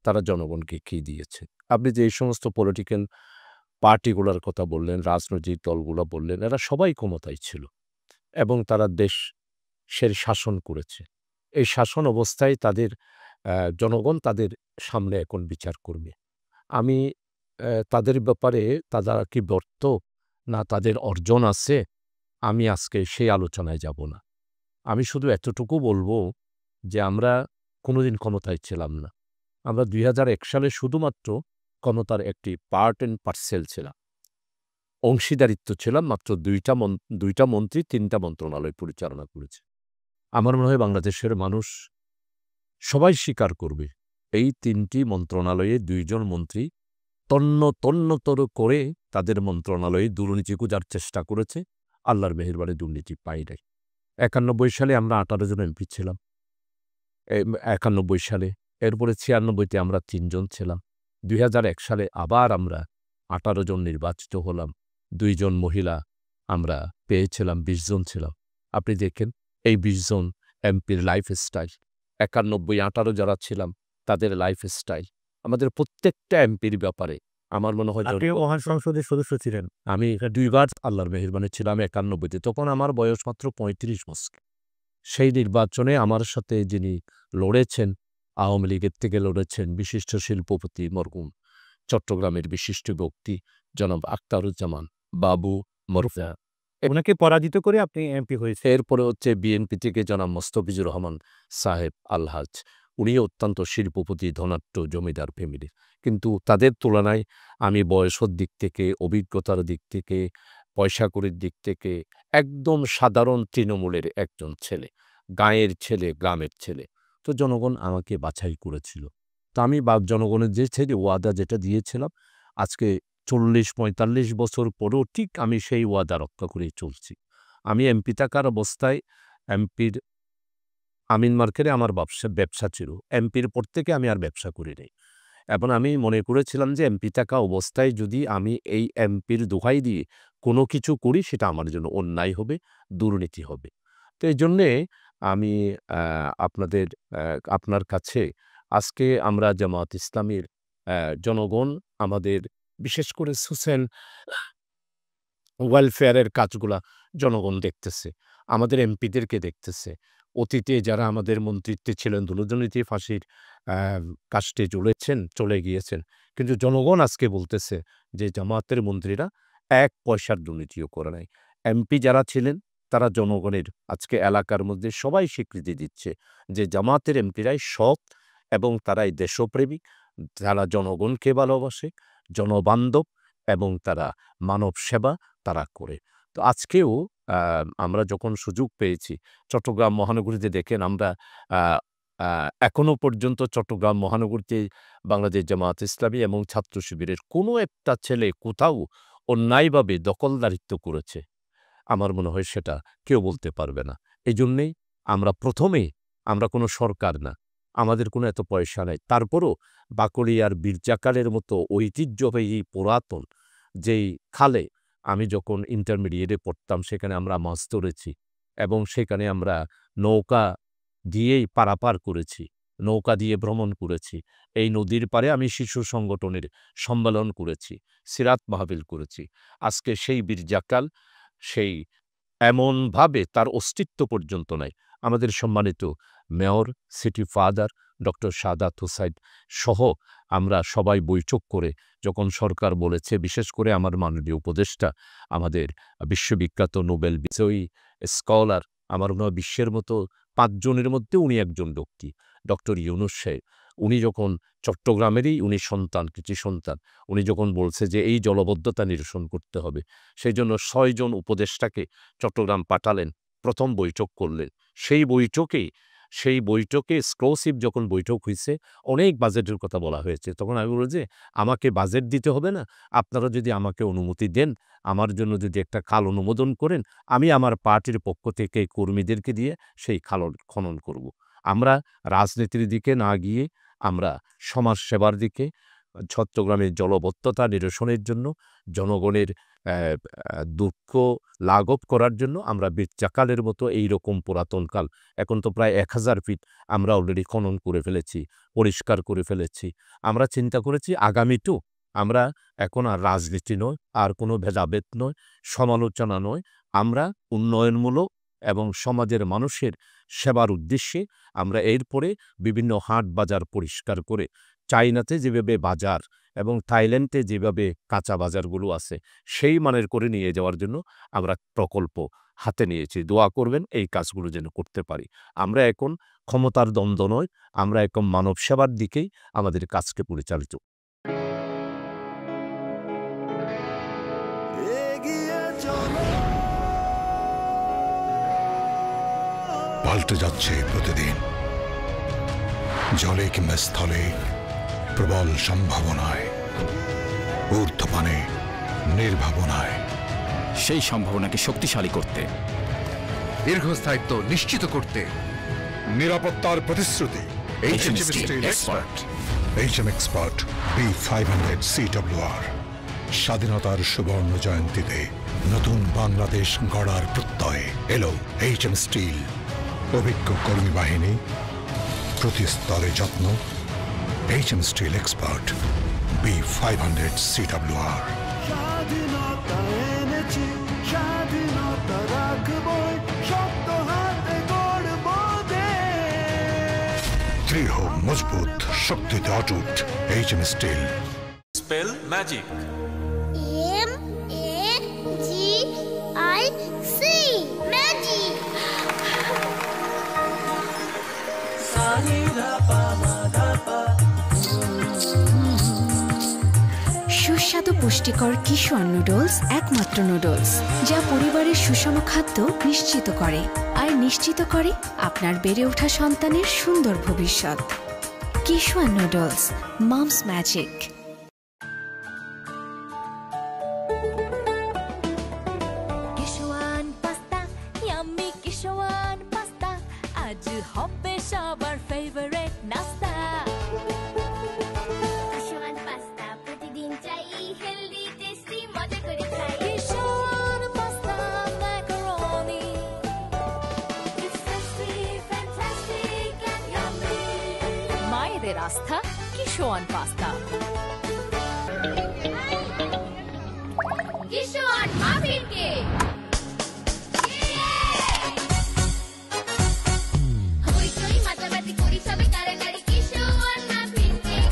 তারা জনগণকে কি দিয়েছে। আপনি যে এই সমস্ত পলিটিক্যাল পার্টিগুলোর কথা বললেন, রাজনৈতিক দলগুলো বললেন, এরা সবাই ক্ষমতায় ছিল এবং তারা দেশের শাসন করেছে। এই শাসন অবস্থায় তাদের জনগণ তাদের সামনে এখন বিচার করবে। আমি তাদের ব্যাপারে তারা কি ব্যর্থ না তাদের অর্জন আছে, আমি আজকে সেই আলোচনায় যাব না। আমি শুধু এতটুকু বলবো যে আমরা কোনোদিন ক্ষমতায় ছিলাম না। আমরা ২০০১ সালে শুধুমাত্র ক্ষমতার একটি পার্ট অ্যান্ড পার্সেল ছিলাম। অংশীদারিত্ব ছিলাম মাত্র ২টা মন্ত্রী ৩টা মন্ত্রণালয় পরিচালনা করেছে। আমার মনে হয় বাংলাদেশের মানুষ সবাই স্বীকার করবে এই ৩টি মন্ত্রণালয়ে ২ জন মন্ত্রী তন্নতর করে তাদের মন্ত্রণালয়ে দুর্নীতি খোঁজার চেষ্টা করেছে। আল্লাহর মেহেরবানি দুর্নীতি পাই নাই। ৯১ সালে আমরা ১৮ জন এমপি ছিলাম। 91 সালে, এরপরে 96-তে আমরা 3 জন ছিলাম। 2001 সালে আবার আমরা 18 জন নির্বাচিত হলাম। 2 জন মহিলা আমরা পেয়েছিলাম, 20 জন ছিলাম। আপনি দেখেন এই 20 জন এমপির লাইফস্টাইল, 91-18 যারা ছিলাম তাদের লাইফস্টাইল, আমাদের প্রত্যেকটা এমপির ব্যাপারে আমার মনে হয় আপনিও মহান সংসদের সদস্য ছিলেন। আমি 2 বার আল্লাহর মেহেরবানি ছিলাম 91-তে, তখন আমার বয়স মাত্র 35 বছর। সেই নির্বাচনে আমার সাথে যিনি লড়েছেন, আওয়ামী লীগের থেকে লড়েছেন বিশিষ্ট শিল্পপতি মরহুম চট্টগ্রামের বিশিষ্ট ব্যক্তি জনাব আখতারুজ্জামান বাবু মরফা। ওনাকে পরাজিত করে আপনি এমপি হয়েছে। এরপরে হচ্ছে বিএনপি থেকে জনাব মোস্তফিজুর রহমান সাহেব আলহাজ, উনি অত্যন্ত শিল্পপতি, ধনাঢ্য জমিদার ফ্যামিলির, কিন্তু তাদের তুলনায় আমি বয়সের দিক থেকে, অভিজ্ঞতার দিক থেকে, পয়সাকড়ির দিক থেকে একদম সাধারণ তৃণমূলের একজন ছেলে, গাঁয়ের ছেলে, গ্রামের ছেলে। তো জনগণ আমাকে বাছাই করেছিল। তো আমি জনগণের যে ছেলে ওয়াদা যেটা দিয়েছিলাম, আজকে 40-45 বছর পরেও ঠিক আমি সেই ওয়াদা রক্ষা করেই চলছি। আমি এমপি থাকার অবস্থায় এমপির আমিন মার্কেটে আমার ব্যবসা ছিল। এমপির পর থেকে আমি আর ব্যবসা করি নাই। এবং আমি মনে করেছিলাম যে এমপি থাকা অবস্থায় যদি আমি এই এমপির দোহাই দিয়ে কোনো কিছু করি সেটা আমার জন্য অন্যায় হবে, দুর্নীতি হবে। তো এই জন্যে আমি আপনার কাছে আজকে আমরা জামায়াত ইসলামীর জনগণ আমাদের বিশেষ করে সোশ্যাল ওয়েলফেয়ারের কাজগুলা জনগণ দেখতেছে, আমাদের এমপিদেরকে দেখতেছে। অতীতে যারা আমাদের মন্ত্রিত্বে ছিলেন, দুর্নীতি ফাঁসির কাস্টে চলে গিয়েছেন, কিন্তু জনগণ আজকে বলতেছে যে জামায়াতের মন্ত্রীরা 1 পয়সার দুর্নীতিও করে নাই। এমপি যারা ছিলেন তারা জনগণের আজকে এলাকার মধ্যে সবাই স্বীকৃতি দিচ্ছে যে জামায়াতের এমপিরাই সৎ এবং তারাই দেশপ্রেমিক, যারা জনগণকে ভালোবাসে, জনবান্ধব এবং তারা মানব সেবা তারা করে। তো আজকেও আমরা যখন সুযোগ পেয়েছি চট্টগ্রাম মহানগরীতে, দেখেন আমরা এখনো পর্যন্ত চট্টগ্রাম মহানগরীতে বাংলাদেশ জামায়াত ইসলামী এবং ছাত্র শিবিরের কোনো একটা ছেলে কোথাও অন্যায়ভাবে দখলদারিত্ব করেছে আমার মনে হয় সেটা কেউ বলতে পারবে না। এই জন্যেই আমরা কোনো সরকার না, আমাদের কোনো এত পয়সা নাই, তারপরও বাকলিয়ার বীরজাকালের মতো ঐতিহ্যবাহী পুরাতন যেই খালে আমি যখন ইন্টারমিডিয়েটে পড়তাম সেখানে আমরা মাছ ধরেছি এবং সেখানে আমরা নৌকা দিয়েই পারাপার করেছি, নৌকা দিয়ে ভ্রমণ করেছি। এই নদীর পাড়ে আমি শিশু সংগঠনের সম্মেলন করেছি, সিরাত মাহফিল করেছি। আজকে সেই বীরজাকাল সেই এমনভাবে তার অস্তিত্ব পর্যন্ত নাই। আমাদের সম্মানিত mayor, city father doctor Sadat Hossain সহ আমরা সবাই বৈঠক করে যখন সরকার বলেছে, বিশেষ করে আমার মাননীয় উপদেষ্টা, আমাদের বিশ্ববিখ্যাত নোবেল বিজয়ী স্কলার, আমার মনে হয় বিশ্বের মতো 5 জনের মধ্যে উনি একজন ব্যক্তি, ডক্টর ইউনূস সাহেব, উনি যখন চট্টগ্রামেরই উনি সন্তান, কৃতি সন্তান, উনি যখন বলছে যে এই জলবদ্ধতা নিরসন করতে হবে, সেই জন্য 6 জন উপদেষ্টাকে চট্টগ্রাম পাঠালেন, প্রথম বৈঠক করলেন। সেই বৈঠকে এক্সক্লুসিভ যখন বৈঠক হয়েছে, অনেক বাজেটের কথা বলা হয়েছে। তখন আমি বলব যে আমাকে বাজেট দিতে হবে না, আপনারা যদি আমাকে অনুমতি দেন, আমার জন্য যদি একটা খাল অনুমোদন করেন, আমি আমার পার্টির পক্ষ থেকে কর্মীদেরকে দিয়ে সেই খাল খনন করব। আমরা রাজনীতির দিকে না গিয়ে আমরা সমাজ সেবার দিকে, চট্টগ্রামের জলবদ্ধতা নিরসনের জন্য, জনগণের দুঃখ লাঘব করার জন্য আমরা বীরজাকালের মতো এইরকম পুরাতনকাল, এখন তো প্রায় 1000 ফিট আমরা অলরেডি খনন করে ফেলেছি, পরিষ্কার করে ফেলেছি। আমরা চিন্তা করেছি আগামীতেও আমরা এখন আর রাজনীতি নয়, আর কোনো ভেদাভেদ নয়, সমালোচনা নয়, আমরা উন্নয়নমূলক এবং সমাজের মানুষের সেবার উদ্দেশ্যে আমরা এরপরে বিভিন্ন হাট বাজার পরিষ্কার করে, চাইনাতে যেভাবে বাজার এবং থাইল্যান্ডে যেভাবে কাঁচা বাজারগুলো আছে সেই মানের করে নিয়ে যাওয়ার জন্য আমরা প্রকল্প হাতে নিয়েছি। দোয়া করবেন এই কাজগুলো যেন করতে পারি। আমরা এখন ক্ষমতার দ্বন্দ্ব নয়, আমরা এখন মানব সেবার দিকেই আমাদের কাজকে পরিচালিত। পাল্টে যাচ্ছে প্রতিদিন, জলে কিংবা স্থলে, প্রবল সম্ভাবনায়, ঊর্ধ্বপানে, নির্ভাবনায়। সেই সম্ভাবনাকে শক্তিশালী করতে, দীর্ঘস্থায়িত্ব নিশ্চিত করতে, নিরাপত্তার প্রতিশ্রুতি HM Steel Expert HM Expert B500 CWR স্বাধীনতার সুবর্ণ জয়ন্তীতে নতুন বাংলাদেশ গড়ার প্রত্যয়ে এলো HM স্টিল অভিজ্ঞ কর্মী বাহিনী প্রতি স্তরে যত্ন HM steel expert B500 CWR স্বাধীনতা এনেছি স্বাধীনতা রাখবই শক্ত হাতে গড়ব দেশ দৃঢ় মজবুত শক্তিতে অটুট HM steel Spell magic. MAGIC magic সুস্বাদু পুষ্টিকর কিশোর নুডলস একমাত্র নুডলস যা পরিবারের সুষম খাদ্য নিশ্চিত করে আর নিশ্চিত করে আপনার বেড়ে ওঠা সন্তানের সুন্দর ভবিষ্যৎ। Kishore noodles, mom's magic. Kishwan pasta yummy Kishwan pasta আজ হবে সবার ফেভারিট নাস্তা কিশোয়ান পাস্তা প্রতিদিন চাই হেলদি টেস্টি মজা করে খাই Kishwan pasta macaroni It's tasty, fantastic and yummy. মায়েদের আস্থা Kishwan pasta Kishwan muffin cake হইচই মাতামাতি করি সবে কারাকারি কিশোয়ান মাফিন কেক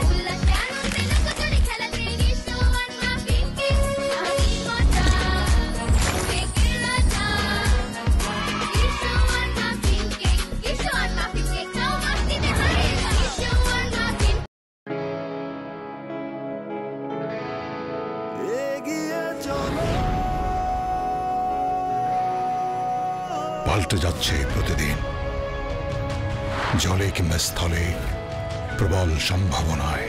উল্লাসে আনন্দে লোকজনে খেলাতে কিশোয়ান মাফিন কেক আমি মজা কেকের রাজা কিশোয়ান মাফিন কেক খাও মাস্তিতে হারিয়ে যাও কিশোয়ান মাফিন এগিয়ে চলো পাল্টে যাচ্ছে প্রতিদিন জলে কিংবা স্থলে প্রবল সম্ভাবনায়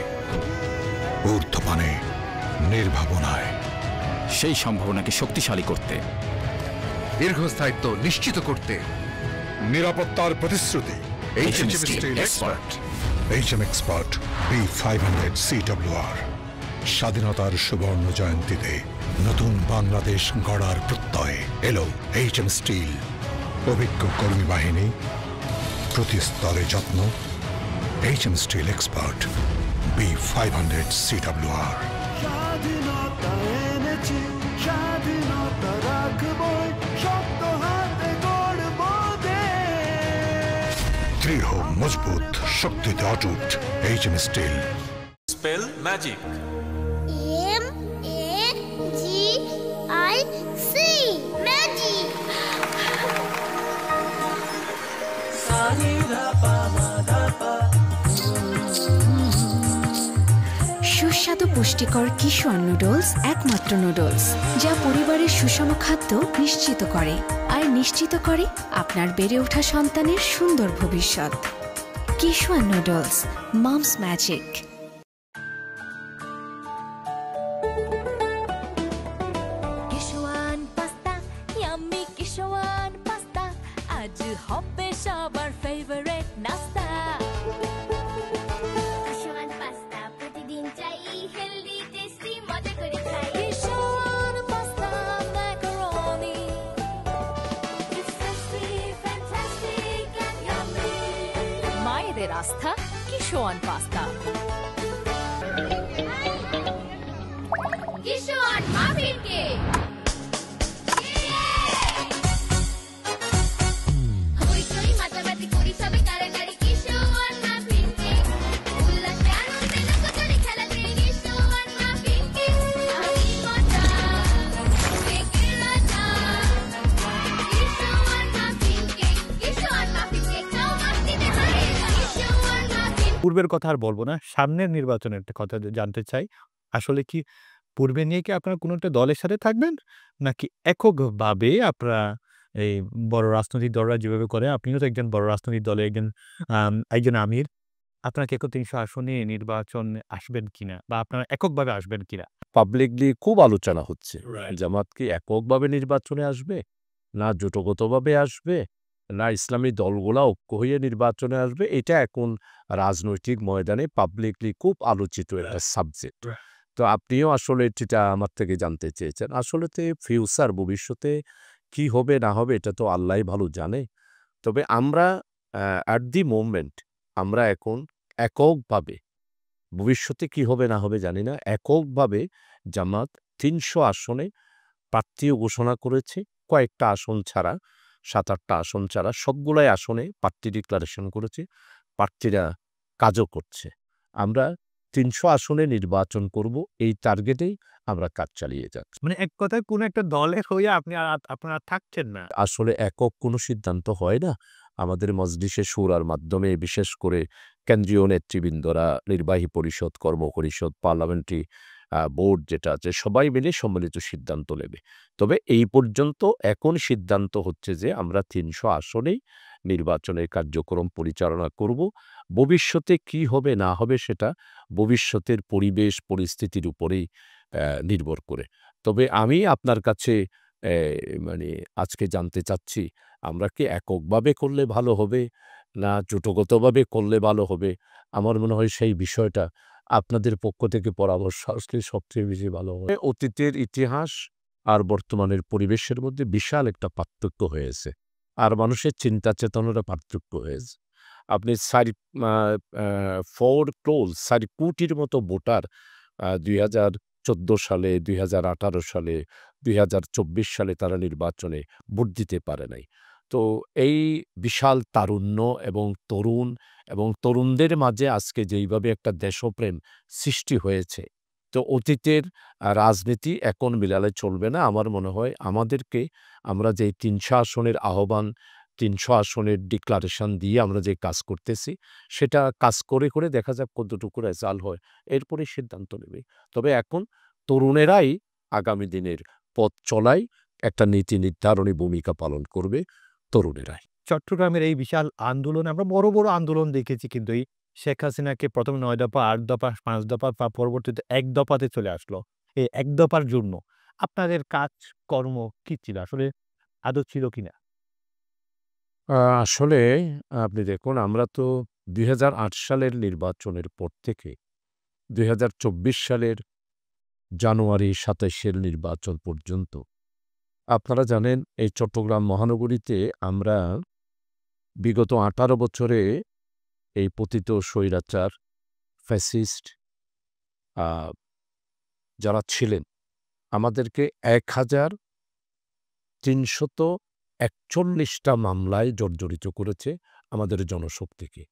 ঊর্ধ্বপানে নির্ভাবনায় সেই সম্ভাবনাকে শক্তিশালী করতে দীর্ঘস্থায়িত্ব নিশ্চিত করতে নিরাপত্তার প্রতিশ্রুতি HM Steel Expert HM Expert B500 CWR স্বাধীনতার সুবর্ণ জয়ন্তীতে নতুন বাংলাদেশ গড়ার প্রত্যয়ে এলো HM স্টিল অভিজ্ঞ কর্মী বাহিনী প্রতি স্তরে যত্ন HM steel expert B500 CWR স্বাধীনতা এনেছি স্বাধীনতা রাখবই শক্ত হাতে গড়ব দেশ দৃঢ় মজবুত শক্তিতে অটুট HM steel Spell magic. MAGIC magic সুস্বাদু পুষ্টিকর কিশোর নুডলস একমাত্র নুডলস যা পরিবারের সুষম খাদ্য নিশ্চিত করে আর নিশ্চিত করে আপনার বেড়ে ওঠা সন্তানের সুন্দর ভবিষ্যৎ। Kishore noodles, mom's magic. Kishwan pasta yummy Kishwan pasta আজ হবে সবার ফেভারিট নাস্তা কিশোয়ান পাস্তা প্রতিদিন চাই হেলদি টেস্টি মজা করে খাই Kishwan pasta macaroni It's tasty, fantastic and yummy. মায়েদের আস্থা Kishwan pasta Kishwan muffin cake হইচই মাতামাতি করি সবে কারাকারি কিশোয়ান মাফিন কেক উল্লাসে আনন্দে লোকজনে খেলাতে কিশোয়ান মাফিন কেক আমি মজা কেকের রাজা কিশোয়ান মাফিন কেক খাও মাস্তিতে হারিয়ে যাও কিশোয়ান মাফিন পূর্বের কথা আর বলবো না, সামনের নির্বাচনের একটা কথা জানতে চাই। আসলে কি পূর্বে নিয়ে কি আপনারা কোনো একটা দলের সাথে থাকবেন? নাকি এককভাবে আপনারা এই বড় রাজনৈতিক দলরা যেভাবে করে, আপনিও তো একজন বড় রাজনৈতিক দলের একজন আমির। আপনারা কি ৩০০ আসনে নির্বাচনে আসবেন কিনা বা আপনারা এককভাবে আসবেন কিনা? পাবলিকলি খুব আলোচনা হচ্ছে জামাত কি এককভাবে নির্বাচনে আসবে না জোটগতভাবে আসবে না ইসলামী দলগুলা ঐক্য হয়ে নির্বাচনে আসবে, এটা এখন রাজনৈতিক ময়দানে পাবলিকলি খুব আলোচিত একটা সাবজেক্ট। তো আপনিও আসলে এটা আমার থেকে জানতে চেয়েছেন। আসলেতে ফিউচার ভবিষ্যতে কি হবে না হবে এটা তো আল্লাহই ভালো জানে। তবে আমরা অ্যাট দি মোমেন্ট আমরা এখন এককভাবে, ভবিষ্যতে কি হবে না হবে জানি না, এককভাবে জামাত ৩০০ আসনে প্রার্থীও ঘোষণা করেছে। কয়েকটা আসন ছাড়া, ৭-৮টা আসন ছাড়া সবগুলাই আসনে প্রার্থী ডিক্লারেশন করেছে। প্রার্থীরা কাজও করছে। আমরা ৩০০ আসনে নির্বাচন করব, এই টার্গেটেই আমরা কাজ চালিয়ে যাচ্ছি। মানে এক কথায় কোনো একটা দলের হয়ে আপনারা থাকছেন না। আসলে একক কোনো সিদ্ধান্ত হয় না। আমাদের মজলিসে শুরার মাধ্যমে বিশেষ করে কেন্দ্রীয় নেতৃবৃন্দরা, নির্বাহী পরিষদ, কর্ম পরিষদ, পার্লামেন্টারি বোর্ড যেটা আছে সবাই মিলে সম্মিলিত সিদ্ধান্ত নেবে। তবে এই পর্যন্ত এখন সিদ্ধান্ত হচ্ছে যে আমরা ৩০০ আসনেই নির্বাচনের কার্যক্রম পরিচালনা করব। ভবিষ্যতে কি হবে না হবে সেটা ভবিষ্যতের পরিবেশ পরিস্থিতির উপরেই নির্ভর করে। তবে আমি আপনার কাছে মানে আজকে জানতে চাচ্ছি, আমরা কি এককভাবে করলে ভালো হবে না জোটগতভাবে করলে ভালো হবে? আমার মনে হয় সেই বিষয়টা আপনাদের পক্ষ থেকে পরামর্শ আসলে সবচেয়ে বেশি ভালো হবে। অতীতের ইতিহাস আর বর্তমানের পরিবেশের মধ্যে বিশাল একটা পার্থক্য হয়েছে। আর মানুষের চিন্তা চেতনারও পার্থক্য হয়েছে। আপনি 4 ক্রোর 4 কোটির মতো ভোটার ২০১৪ সালে, ২০১৮ সালে, ২০২৪ সালে তারা নির্বাচনে ভোট দিতে পারে নাই। তো এই বিশাল তারুণ্য এবং তরুণদের মাঝে আজকে যেইভাবে একটা দেশপ্রেম সৃষ্টি হয়েছে, তো অতীতের রাজনীতি এখন মিলালে চলবে না। আমার মনে হয় আমাদেরকে, আমরা যেই ৩০০ আসনের আহ্বান, ৩০০ আসনের ডিক্লারেশন দিয়ে আমরা যে কাজ করতেছি, সেটা কাজ করে, করে দেখা যাক কতটুকু রেজাল্ট হয়। এরপরে সিদ্ধান্ত নেবে। তবে এখন তরুণেরাই আগামী দিনের পথ চলায় একটা নীতি নির্ধারণী ভূমিকা পালন করবে, তরুণেরাই। চট্টগ্রামের এই বিশাল আন্দোলনে আমরা বড়, বড় আন্দোলন দেখেছি, কিন্তু এই শেখ হাসিনাকে ১ম ৯ দফা, ৮ দফা, ৫ দফা বা পরবর্তীতে ১ দফাতে চলে আসলো। এই ১ দফার জন্য আপনাদের কাজকর্ম কি ছিল? আসলে আদৌ ছিল কিনা? আসলে আপনি দেখুন, আমরা তো ২০০৮ সালের নির্বাচনের পর থেকে ২০২৪ সালের জানুয়ারি ২৭-এর নির্বাচন পর্যন্ত আপনারা জানেন এই চট্টগ্রাম মহানগরীতে আমরা বিগত ১৮ বছরে এই পতিত স্বৈরাচার, ফ্যাসিস্ট যারা ছিলেন, আমাদেরকে ১,৩৪১টা মামলায় জর্জরিত করেছে আমাদের জনশক্তিকে।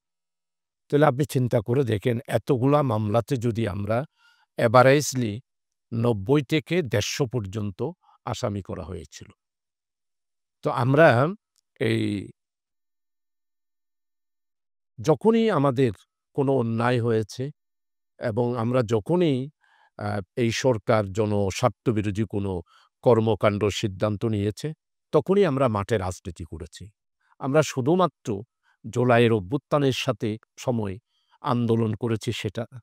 তাহলে আপনি চিন্তা করে দেখেন, এতগুলা মামলাতে যদি আমরা এভারেজলি ৯০ থেকে ১৫০ পর্যন্ত আসামি করা হয়েছিল। তো আমরা এই যখনই আমাদের কোনো অন্যায় হয়েছে এবং আমরা যখনই এই সরকার জনস্বার্থবিরোধী কোনো কর্মকাণ্ড সিদ্ধান্ত নিয়েছে, তখনই আমরা মাঠে রাজনীতি করেছি। আমরা শুধুমাত্র জুলাইয়ের অভ্যুত্থানের সাথে সময় আন্দোলন করেছি সেটা না।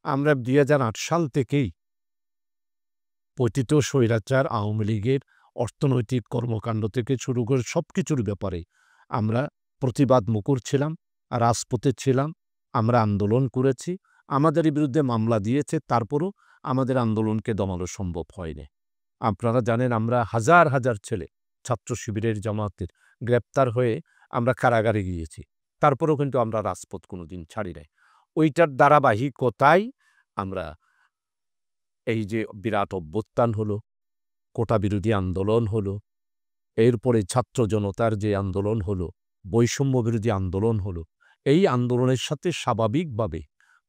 আমরা ২০০৮ সাল থেকেই পতিত স্বৈরাচার আওয়ামী লীগের অর্থনৈতিক কর্মকাণ্ড থেকে শুরু করে সবকিছুর ব্যাপারে আমরা প্রতিবাদ মুখর ছিলাম, রাজপথে ছিলাম, আমরা আন্দোলন করেছি। আমাদের বিরুদ্ধে মামলা দিয়েছে, তারপরও আমাদের আন্দোলনকে দমানো সম্ভব হয়নি। আপনারা জানেন আমরা হাজার, হাজার ছেলে ছাত্র শিবিরের জামাতের গ্রেপ্তার হয়ে আমরা কারাগারে গিয়েছি। তারপরেও কিন্তু আমরা রাজপথ কোনোদিন ছাড়ি নাই। ওইটার ধারাবাহিকতায় আমরা এই যে বিরাট অভ্যুত্থান হলো, কোটা বিরোধী আন্দোলন হলো, এরপরে ছাত্র জনতার যে আন্দোলন হলো, বৈষম্য বিরোধী আন্দোলন হলো, এই আন্দোলনের সাথে স্বাভাবিকভাবে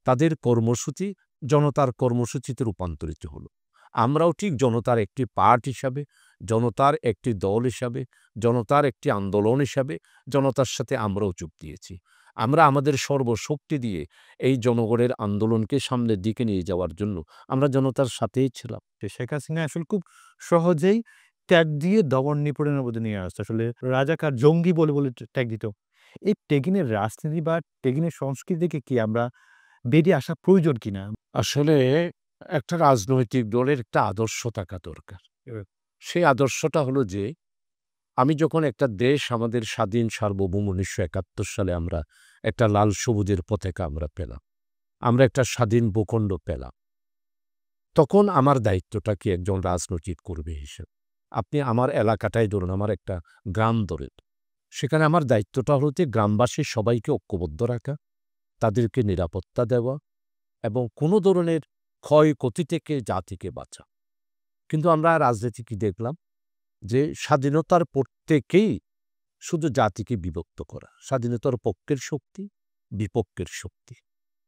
তাদের কর্মসূচি জনতার কর্মসূচিতে রূপান্তরিত হলো। আমরাও ঠিক জনতার একটি পার্ট হিসাবে, জনতার একটি দল হিসাবে, জনতার একটি আন্দোলন হিসাবে জনতার সাথে আমরাও যোগ দিয়েছি। আমরা আমাদের সর্বশক্তি দিয়ে এই জনগণের আন্দোলনকে সামনের দিকে নিয়ে যাওয়ার জন্য আমরা জনতার সাথেই ছিলাম। শেখ হাসিনা আসলে খুব সহজেই ট্যাগ দিয়ে দমন নিপীড়নের মধ্যে নিয়ে আসছে। আসলে রাজাকার, জঙ্গি বলে ট্যাগ দিত। এই ট্যাগিনের রাজনীতি বা ট্যাগিনের সংস্কৃতি থেকে কি আমরা বেরিয়ে আসা প্রয়োজন কিনা? আসলে একটা রাজনৈতিক দলের একটা আদর্শ থাকা দরকার। সেই আদর্শটা হলো যে আমি যখন একটা দেশ আমাদের স্বাধীন সার্বভৌম ১৯৭১ সালে আমরা একটা লাল সবুজের পতাকা আমরা পেলাম, আমরা একটা স্বাধীন ভূখণ্ড পেলাম, তখন আমার দায়িত্বটা কি একজন রাজনৈতিক কর্মী হিসেবে? আপনি আমার এলাকাটাই ধরুন, আমার একটা গ্রাম ধরেন, সেখানে আমার দায়িত্বটা হলো যে গ্রামবাসীর সবাইকে ঐক্যবদ্ধ রাখা, তাদেরকে নিরাপত্তা দেওয়া এবং কোনো ধরনের ক্ষয়ক্ষতি থেকে জাতিকে বাঁচা। কিন্তু আমরা রাজনীতি কি দেখলাম? যে স্বাধীনতার পর থেকেই শুধু জাতিকে বিভক্ত করা, স্বাধীনতার পক্ষের শক্তি, বিপক্ষের শক্তি,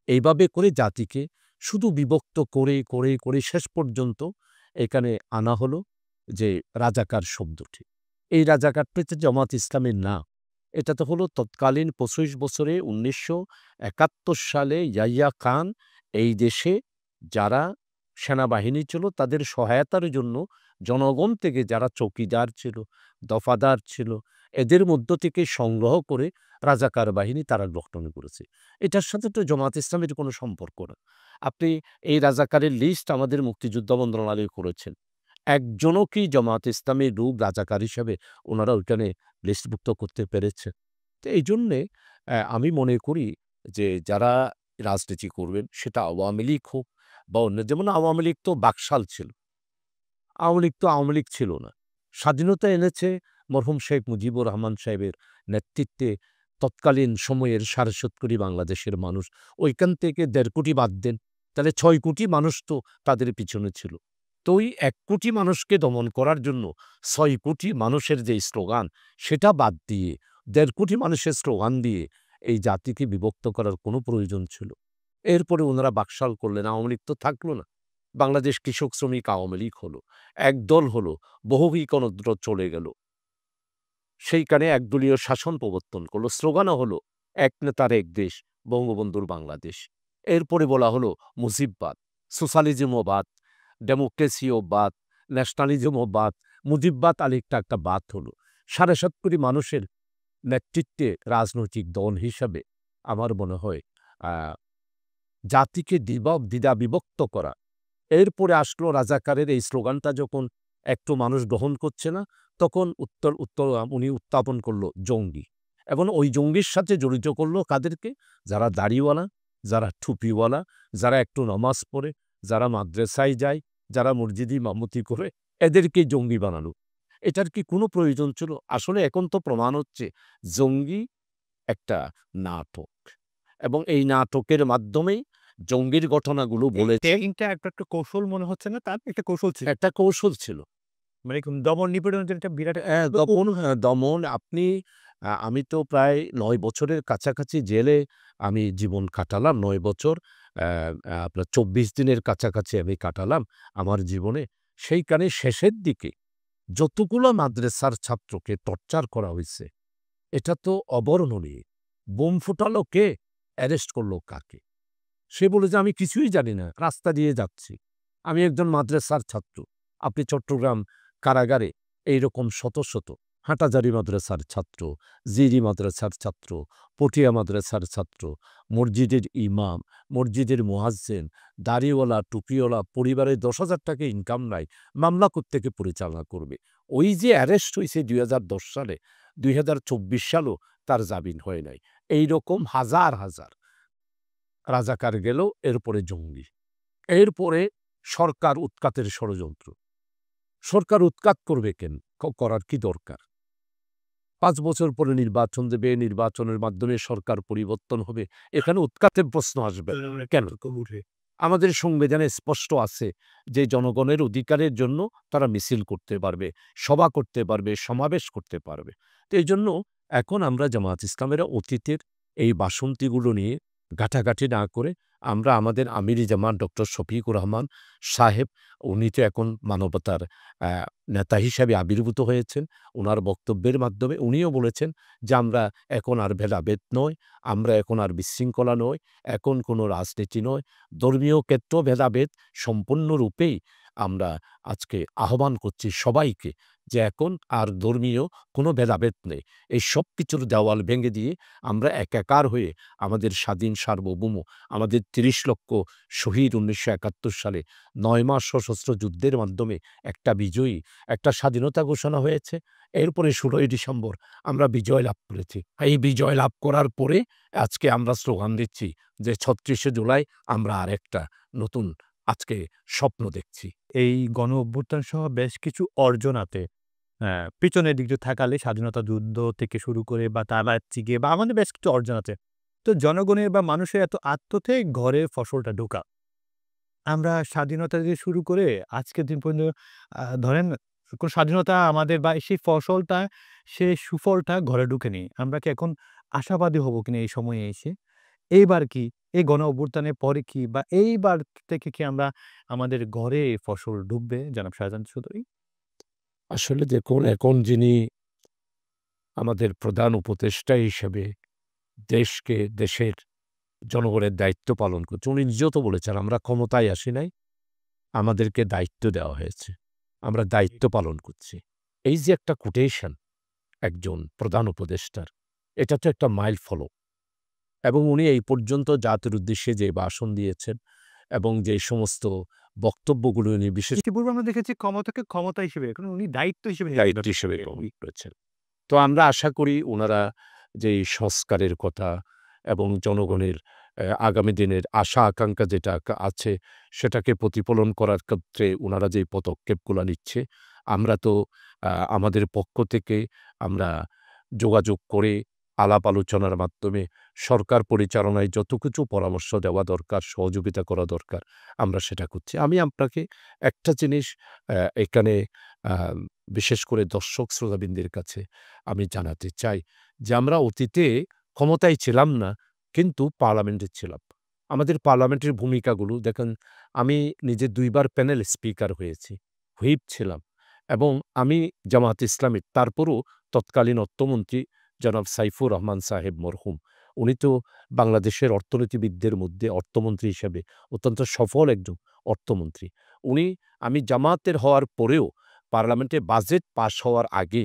এইভাবে করে জাতিকে শুধু বিভক্ত করে করে করে শেষ পর্যন্ত এখানে আনা হলো যে রাজাকার শব্দটি। এই রাজাকারটা যে জামাত ইসলামের না, এটা তো হলো তৎকালীন ২৫ বছরে ১৯৭১ সালে ইয়াহিয়া খান এই দেশে যারা সেনাবাহিনী ছিল তাদের সহায়তার জন্য জনগণ থেকে যারা চৌকিদার ছিল, দফাদার ছিল, এদের মধ্য থেকে সংগ্রহ করে রাজাকার বাহিনী তারা গঠন করেছে। এটার সাথে তো জামাত ইসলামের কোনো সম্পর্ক না। আপনি এই রাজাকারের লিস্ট আমাদের মুক্তিযুদ্ধ মন্ত্রণালয় করেছেন। একজনও কি জামাত ইসলামের লোক রাজাকার হিসাবে ওনারা ওইখানে লিস্টভুক্ত করতে পেরেছে? তো এই জন্যে আমি মনে করি যে যারা রাজনীতি করবেন সেটা আওয়ামী লীগ হোক বা অন্য, যেমন আওয়ামী লীগ তো বাকশাল ছিল, আওয়ামী লীগ তো আওয়ামী লীগ ছিল না। স্বাধীনতা এনেছে মরহুম শেখ মুজিবুর রহমান সাহেবের নেতৃত্বে তৎকালীন সময়ের ৭.৫ কোটি বাংলাদেশের মানুষ। ওইখান থেকে ১.৫ কোটি বাদ দেন, তাহলে ৬ কোটি মানুষ তো তাদের পিছনে ছিল। তো ওই ১ কোটি মানুষকে দমন করার জন্য ৬ কোটি মানুষের যে স্লোগান সেটা বাদ দিয়ে ১.৫ কোটি মানুষের স্লোগান দিয়ে এই জাতিকে বিভক্ত করার কোনো প্রয়োজন ছিল? এরপরে ওনারা বাকশাল করলেন, আওয়ামী লীগ তো থাকলো না। বাংলাদেশ কৃষক শ্রমিক আওয়ামী লীগ হলো, একদল হলো, বহুগীকরণ চলে গেল। সেইখানে একদলীয় শাসন প্রবর্তন করলো, স্লোগানও হলো এক নেতার এক দেশ, বঙ্গবন্ধুর বাংলাদেশ। এরপরে বলা হলো মুজিববাদ, সোশ্যালিজমও বাদ, ডেমোক্রেসিও বাদ, ন্যাশনালিজমও বাদ, মুজিববাদ আরেকটা একটা বাদ হলো। ৭.৫ কোটি মানুষের নেতৃত্বে রাজনৈতিক দল হিসাবে আমার মনে হয় জাতিকে দ্বিধা বিভক্ত করা। এরপরে আসলো রাজাকারের এই স্লোগানটা যখন একটু মানুষ গ্রহণ করছে না, তখন উনি উত্থাপন করলো জঙ্গি, এবং ওই জঙ্গির সাথে জড়িত করলো কাদেরকে? যারা দাড়িওয়ালা, যারা টুপিওয়ালা, যারা একটু নামাজ পড়ে, যারা মাদ্রাসায় যায়, যারা মসজিদি ইমামতি করে, এদেরকেই জঙ্গি বানালো। এটার কি কোনো প্রয়োজন ছিল? আসলে এখন তো প্রমাণ হচ্ছে জঙ্গি একটা নাটক, এবং এই নাটকের মাধ্যমেই জঙ্গির ঘটনাগুলো বলেছে। ট্যাগিংটা একটা কৌশল মনে হচ্ছে না? তার একটা কৌশল ছিল। একটা কৌশল ছিল। মানে দমন নিপীড়নের একটা বিরাট দমন আপনি আমি তো প্রায় ৯ বছরের কাছাকাছি জেলে আমি জীবন কাটালাম। ৯ বছর আপনার ২৪ দিনের কাছাকাছি আমি কাটালাম আমার জীবনে। সেইখানে শেষের দিকে যতগুলো মাদ্রাসার ছাত্রকে টর্চার করা হইছে, এটা তো অবর্ণনীয়। বোম ফুটালো কে? অ্যারেস্ট করলো কাকে? সে বলে যে আমি কিছুই জানি না, রাস্তা দিয়ে যাচ্ছি। আমি একজন মাদ্রাসার ছাত্র। আপনি চট্টগ্রাম কারাগারে এইরকম শত শত হাঁটাজারি মাদ্রাসার ছাত্র, জিরি মাদ্রাসার ছাত্র, পটিয়া মাদ্রাসার ছাত্র, মসজিদের ইমাম, মসজিদের মুয়াজ্জিন, দাড়িওয়ালা, টুপিওয়ালা, পরিবারের ১০,০০০ টাকা ইনকাম নাই, মামলা কোত্থেকে পরিচালনা করবে? ওই যে অ্যারেস্ট হয়েছে ২০১০ সালে, ২০২৪ সালেও তার জামিন হয় নাই। এইরকম হাজার হাজার রাজাকার গেল, এরপরে জঙ্গি, এরপরে সরকার উৎখাতের ষড়যন্ত্র। সরকার উৎখাত করবে কেন? করার কি দরকার? ৫ বছর পরে নির্বাচন দেবে, নির্বাচনের মাধ্যমে সরকার পরিবর্তন হবে, এখানে উৎখাতের প্রশ্ন আসবে কেন? আমাদের সংবিধানে স্পষ্ট আছে যে জনগণের অধিকারের জন্য তারা মিছিল করতে পারবে, সভা করতে পারবে, সমাবেশ করতে পারবে। তো এই জন্য এখন আমরা জামায়াত ইসলামের অতীতের এই বাসন্তীগুলো নিয়ে ঘাটাঘাটি না করে আমরা আমাদের আমিরি জামাত ডক্টর শফিকুর রহমান সাহেব, উনি তো এখন মানবতার নেতা হিসাবে আবির্ভূত হয়েছেন। ওনার বক্তব্যের মাধ্যমে উনিও বলেছেন যে আমরা এখন আর ভেদাভেদ নয়, আমরা এখন আর বিশৃঙ্খলা নয়, এখন কোনো রাজনীতি নয়, ধর্মীয় ক্ষেত্র ভেদাভেদ সম্পূর্ণরূপেই আমরা আজকে আহ্বান করছি সবাইকে যে এখন আর ধর্মীয় কোনো ভেদাভেদ নেই। এই সব কিছুর দেওয়াল ভেঙে দিয়ে আমরা একাকার হয়ে আমাদের স্বাধীন সার্বভৌম, আমাদের ৩০ লক্ষ শহীদ ১৯৭১ সালে ৯ মাস সশস্ত্র যুদ্ধের মাধ্যমে একটা বিজয়ী, একটা স্বাধীনতা ঘোষণা হয়েছে। এরপরে ১৬ই ডিসেম্বর আমরা বিজয় লাভ করেছি। এই বিজয় লাভ করার পরে আজকে আমরা স্লোগান দিচ্ছি যে ৩৬শে জুলাই আমরা আরেকটা নতুন আজকে স্বপ্ন দেখছি। এই গণ অভ্যুত্থান সহ বেশ কিছু অর্জন আছে। পিছনের দিক দিয়ে থাকালে স্বাধীনতা যুদ্ধ থেকে শুরু করে বা তালাচিগে বা আমাদের বেশ কিছু অর্জন আছে। তো জনগণের বা মানুষের এত আত্মত্যাগ ঘরের ফসলটা ঢোকা। আমরা স্বাধীনতা দিয়ে শুরু করে আজকের দিন পর্যন্ত ধরেন কোন স্বাধীনতা আমাদের বা সেই ফসলটা, সেই সুফলটা ঘরে ঢুকেনি। আমরা কি এখন আশাবাদী হব কিনা এই সময়ে এসে? এইবার কি? এই গণ অভ্যুত্থানের পরে কি বা এইবার থেকে কি আমরা আমাদের ঘরে ফসল ঢুকবে জনাব শাহজাহান চৌধুরী? আসলে দেখুন, এখন যিনি আমাদের প্রধান উপদেষ্টা হিসেবে দেশকে, দেশের জনগণের দায়িত্ব পালন করছে, উনি নিজেও তো বলেছেন, আমরা ক্ষমতায় আসি নাই, আমাদেরকে দায়িত্ব দেওয়া হয়েছে। আমরা দায়িত্ব পালন করছি। এই যে একটা কোটেশন একজন প্রধান উপদেষ্টার, এটা তো একটা মাইল ফলক। এবং উনি এই পর্যন্ত জাতির উদ্দেশ্যে যে ভাষণ দিয়েছেন এবং যে সমস্ত বক্তব্যগুলো উনি বিশেষ ইতিপূর্বে আমরা দেখেছি ক্ষমতাকে ক্ষমতা হিসেবে, এখন উনি দায়িত্ব হিসেবে দায়িত্ব হিসেবে গ্রহণ করেছেন। তো আমরা আশা করি ওনারা যে এই সংস্কারের কথা এবং জনগণের আগামী দিনের আশা আকাঙ্ক্ষা যেটা আছে সেটাকে প্রতিফলন করার ক্ষেত্রে ওনারা যে পদক্ষেপগুলো নিচ্ছে, আমরা তো আমাদের পক্ষ থেকে আমরা যোগাযোগ করে আলাপ আলোচনার মাধ্যমে সরকার পরিচালনায় যত কিছু পরামর্শ দেওয়া দরকার, সহযোগিতা করা দরকার, আমরা সেটা করছি। আমি আপনাকে একটা জিনিস এখানে বিশেষ করে দর্শক শ্রোতাবৃন্দের কাছে আমি জানাতে চাই যে আমরা অতীতে ক্ষমতায় ছিলাম না, কিন্তু পার্লামেন্টে ছিলাম। আমাদের পার্লামেন্টের ভূমিকাগুলো দেখেন, আমি নিজে ২ বার প্যানেল স্পিকার হয়েছি, হুইপ ছিলাম এবং আমি জামায়াত ইসলামীর, তারপরও তৎকালীন অর্থমন্ত্রী জনাব সাইফুর রহমান সাহেব মরহুম, উনি তো বাংলাদেশের অর্থনীতিবিদদের মধ্যে অর্থমন্ত্রী হিসেবে অত্যন্ত সফল একজন অর্থমন্ত্রী। আমি জামায়াতের হওয়ার পরেও পার্লামেন্টে বাজেট পাস হওয়ার আগে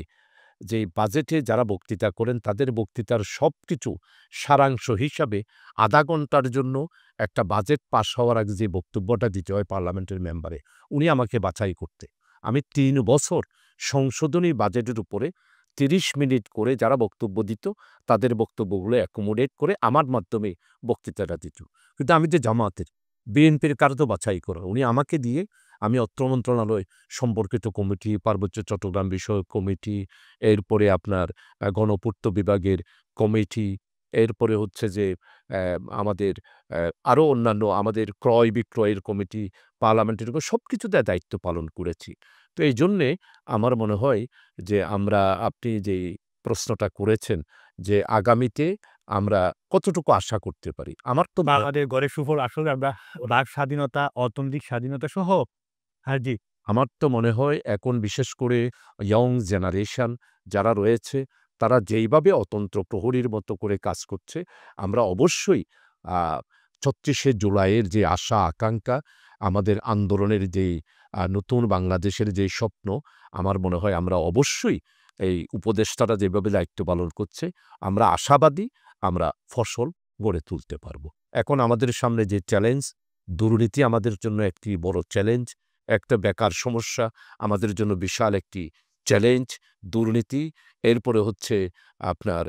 যে বাজেটে যারা বক্তৃতা করেন তাদের বক্তৃতার সবকিছু সারাংশ হিসাবে আধা ঘন্টার জন্য একটা বাজেট পাস হওয়ার আগে যে বক্তব্যটা দিতে হয় পার্লামেন্টের মেম্বারে, উনি আমাকে বাছাই করতে। আমি ৩ বছর সংশোধনী বাজেটের উপরে ৩০ মিনিট করে যারা বক্তব্য দিত তাদের বক্তব্যগুলো অ্যাকোমোডেট করে আমার মাধ্যমে বক্তৃতাটা দিত। কিন্তু আমি যে জামায়াতের, বিএনপির কারো তো বাছাই করা, উনি আমাকে দিয়ে আমি অর্থ মন্ত্রণালয় সম্পর্কিত কমিটি, পার্বত্য চট্টগ্রাম বিষয়ক কমিটি, এরপরে আপনার গণপূর্ত বিভাগের কমিটি, এরপরে হচ্ছে যে আমাদের আরও অন্যান্য আমাদের ক্রয় বিক্রয়ের কমিটি, পার্লামেন্টের সবকিছুতে দায়িত্ব পালন করেছি। তো এই জন্যে আমার মনে হয় যে আপনি যে প্রশ্নটা করেছেন যে আগামীতে আমরা কতটুকু আশা করতে পারি, আমার তো বা আমাদের ঘরের সুফল আসলে আমরা বাক স্বাধীনতা, অর্থনৈতিক স্বাধীনতা সহ জি। আমার তো মনে হয় এখন বিশেষ করে ইয়ং জেনারেশন যারা রয়েছে তারা যেইভাবে অতন্ত্র প্রহরীর মতো করে কাজ করছে, আমরা অবশ্যই ৩৬শে জুলাইয়ের যে আশা আকাঙ্ক্ষা, আমাদের আন্দোলনের যেই নতুন বাংলাদেশের যেই স্বপ্ন, আমার মনে হয় আমরা অবশ্যই এই উপদেষ্টারা যেভাবে দায়িত্ব পালন করছে, আমরা আশাবাদী আমরা ফসল গড়ে তুলতে পারবো। এখন আমাদের সামনে যে চ্যালেঞ্জ, দুর্নীতি আমাদের জন্য একটি বড় চ্যালেঞ্জ, একটা বেকার সমস্যা আমাদের জন্য বিশাল একটি চ্যালেঞ্জ, দুর্নীতি, এরপরে হচ্ছে আপনার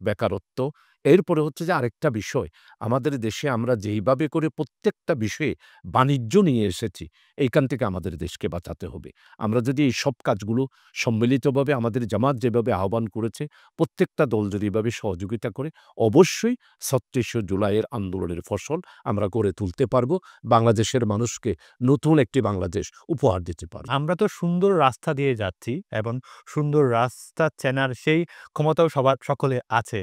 বেকারত্ব, এরপরে হচ্ছে যে আরেকটা বিষয়, আমাদের দেশে আমরা যেইভাবে করে প্রত্যেকটা বিষয়ে বাণিজ্য নিয়ে এসেছি, এইখান থেকে আমাদের দেশকে বাঁচাতে হবে। আমরা যদি এই সব কাজগুলো সম্মিলিতভাবে আমাদের জামাত যেভাবে আহ্বান করেছে, প্রত্যেকটা দল যদি এভাবে সহযোগিতা করে, অবশ্যই ৩৬শে জুলাইয়ের আন্দোলনের ফসল আমরা গড়ে তুলতে পারবো, বাংলাদেশের মানুষকে নতুন একটি বাংলাদেশ উপহার দিতে পারবো। আমরা তো সুন্দর রাস্তা দিয়ে যাচ্ছি এবং সুন্দর রাস্তা চেনার সেই ক্ষমতাও সকলে আছে।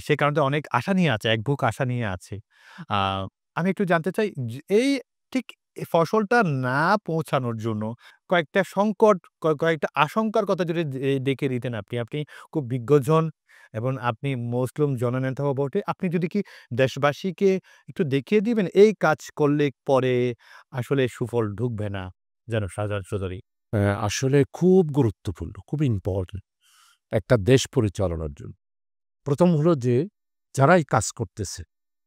সে কারণে অনেক আশা নিয়ে আছে, একবুক আশা নিয়ে আছে। আ আমি একটু জানতে চাই এই ঠিক এই ফসলটা না পৌঁছানোর জন্য কয়েকটা সংকট, কয়েকটা আশঙ্কার কথা যদি ডেকে দিতেন আপনি। আপনি খুব বিজ্ঞজন এবং আপনি মুসলিম জননেতাও বটে। আপনি যদি কি দেশবাসীকে একটু দেখিয়ে দিবেন এই কাজ করলে পরে আসলে সুফল ঢুকবে না, যেন শাহজাহান চৌধুরী? আসলে খুব গুরুত্বপূর্ণ, খুব ইম্পর্টেন্ট একটা দেশ পরিচালনার জন্য। প্রথম হলো যে যারাই কাজ করতেছে,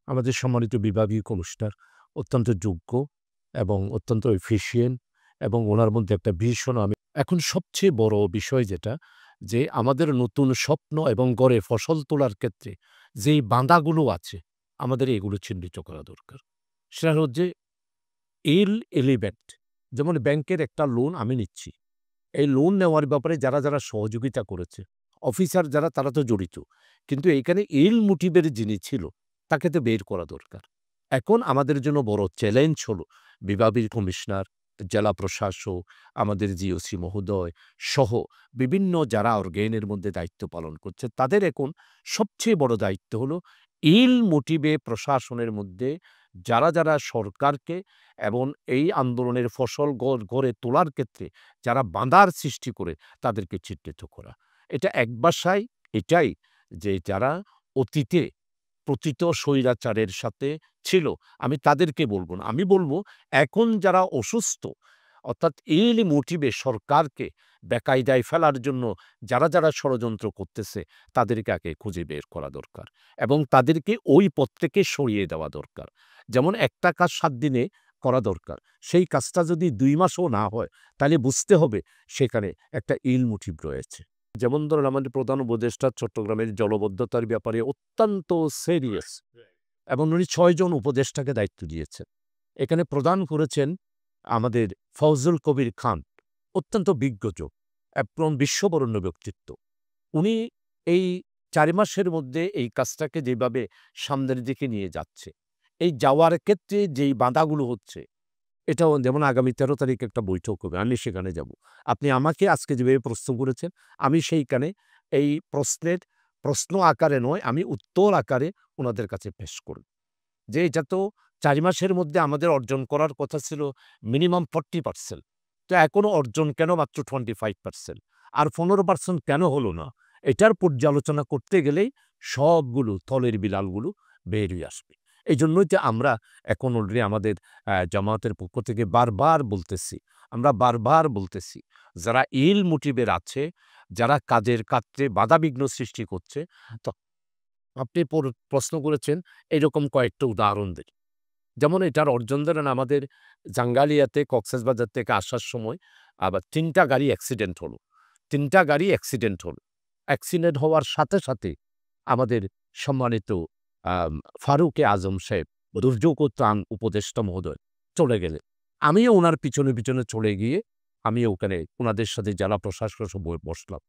আমাদের সম্মানিত বিভাগীয় কমিশনার অত্যন্ত যোগ্য এবং অত্যন্ত এফিশিয়েন্ট এবং ওনার মধ্যে একটা ভীষণ আমি এখন সবচেয়ে বড় বিষয় যেটা যে আমাদের নতুন স্বপ্ন এবং গড়ে ফসল তোলার ক্ষেত্রে যেই বাঁধাগুলো আছে আমাদের এগুলো চিহ্নিত করা দরকার। সেটা হচ্ছে এলিমেন্ট, যেমন ব্যাংকের একটা লোন আমি নিচ্ছি, এই লোন নেওয়ার ব্যাপারে যারা যারা সহযোগিতা করেছে, অফিসার যারা তারা তো জড়িত, কিন্তু এইখানে মোটিভের যিনি ছিল তাকে তো বের করা দরকার। এখন আমাদের জন্য বড় চ্যালেঞ্জ হলো বিভাগীয় কমিশনার, জেলা প্রশাসক, আমাদের জিওসি মহোদয় সহ বিভিন্ন যারা অর্গেনের মধ্যে দায়িত্ব পালন করছে, তাদের এখন সবচেয়ে বড় দায়িত্ব হলো মোটিভে প্রশাসনের মধ্যে যারা যারা সরকারকে এবং এই আন্দোলনের ফসল গড়ে তোলার ক্ষেত্রে যারা বাঁধার সৃষ্টি করে তাদেরকে চিহ্নিত করা। এটা এক ভাষায় এটাই যে যারা অতীতে প্রতীত স্বৈরাচারের সাথে ছিল, আমি তাদেরকে বলব না, আমি বলবো এখন যারা অসুস্থ, অর্থাৎ মোটিভে সরকারকে বেকায়দায় ফেলার জন্য যারা যারা ষড়যন্ত্র করতেছে তাদেরকে আগে খুঁজে বের করা দরকার এবং তাদেরকে ওই পথ থেকে সরিয়ে দেওয়া দরকার। যেমন একটা কাজ 7 দিনে করা দরকার, সেই কাজটা যদি 2 মাসও না হয় তাহলে বুঝতে হবে সেখানে একটা মোটিভ রয়েছে। যেমন ধরুন আমাদের প্রধান উপদেষ্টা চট্টগ্রামের জলবদ্ধতার ব্যাপারে অত্যন্ত সিরিয়াস এবং উনি 6 জন উপদেষ্টাকে দায়িত্ব দিয়েছেন। এখানে প্রদান করেছেন আমাদের ফজল কবির খান, অত্যন্ত বিজ্ঞযোগ এবং বিশ্ববরণ্য ব্যক্তিত্ব। উনি এই 4 মাসের মধ্যে এই কাজটাকে যেভাবে সামনের দিকে নিয়ে যাচ্ছে, এই যাওয়ার ক্ষেত্রে যেই বাধাগুলো হচ্ছে, এটাও যেমন আগামী 13 তারিখে একটা বৈঠক হবে, আমি সেখানে যাব। আপনি আমাকে আজকে যেভাবে প্রশ্ন করেছেন, আমি সেইখানে এই প্রশ্ন আকারে নয়, আমি উত্তর আকারে ওনাদের কাছে পেশ করব যে এটা তো 4 মাসের মধ্যে আমাদের অর্জন করার কথা ছিল মিনিমাম 40%, তো এখনো অর্জন কেন মাত্র 25%, আর 15% কেন হলো না? এটার পর্যালোচনা করতে গেলেই সবগুলো তলের বিলালগুলো বেরিয়ে আসবে। এই জন্যই তো আমরা এখন অলরেডি আমাদের জামায়াতের পক্ষ থেকে বারবার বলতেছি যারা মোটিভের আছে, যারা কাজের ক্ষেত্রে বাধাবিঘ্ন সৃষ্টি করছে, তো আপনি প্রশ্ন করেছেন এরকম কয়েকটা উদাহরণ দিন। যেমন এটার অর্জন ধরেন আমাদের জাঙ্গালিয়াতে কক্সবাজার থেকে আসার সময় আবার 3টা গাড়ি অ্যাক্সিডেন্ট হলো। অ্যাক্সিডেন্ট হওয়ার সাথে সাথে আমাদের সম্মানিত ফারুক আজম সাহেব, দুর্যোগ ও ত্রাণ উপদেষ্টা মহোদয় চলে গেলেন। আমিও ওনার পিছনে পিছনে চলে গিয়ে আমি ওখানে ওনাদের সাথে জেলা প্রশাসকের সঙ্গে বসলাম।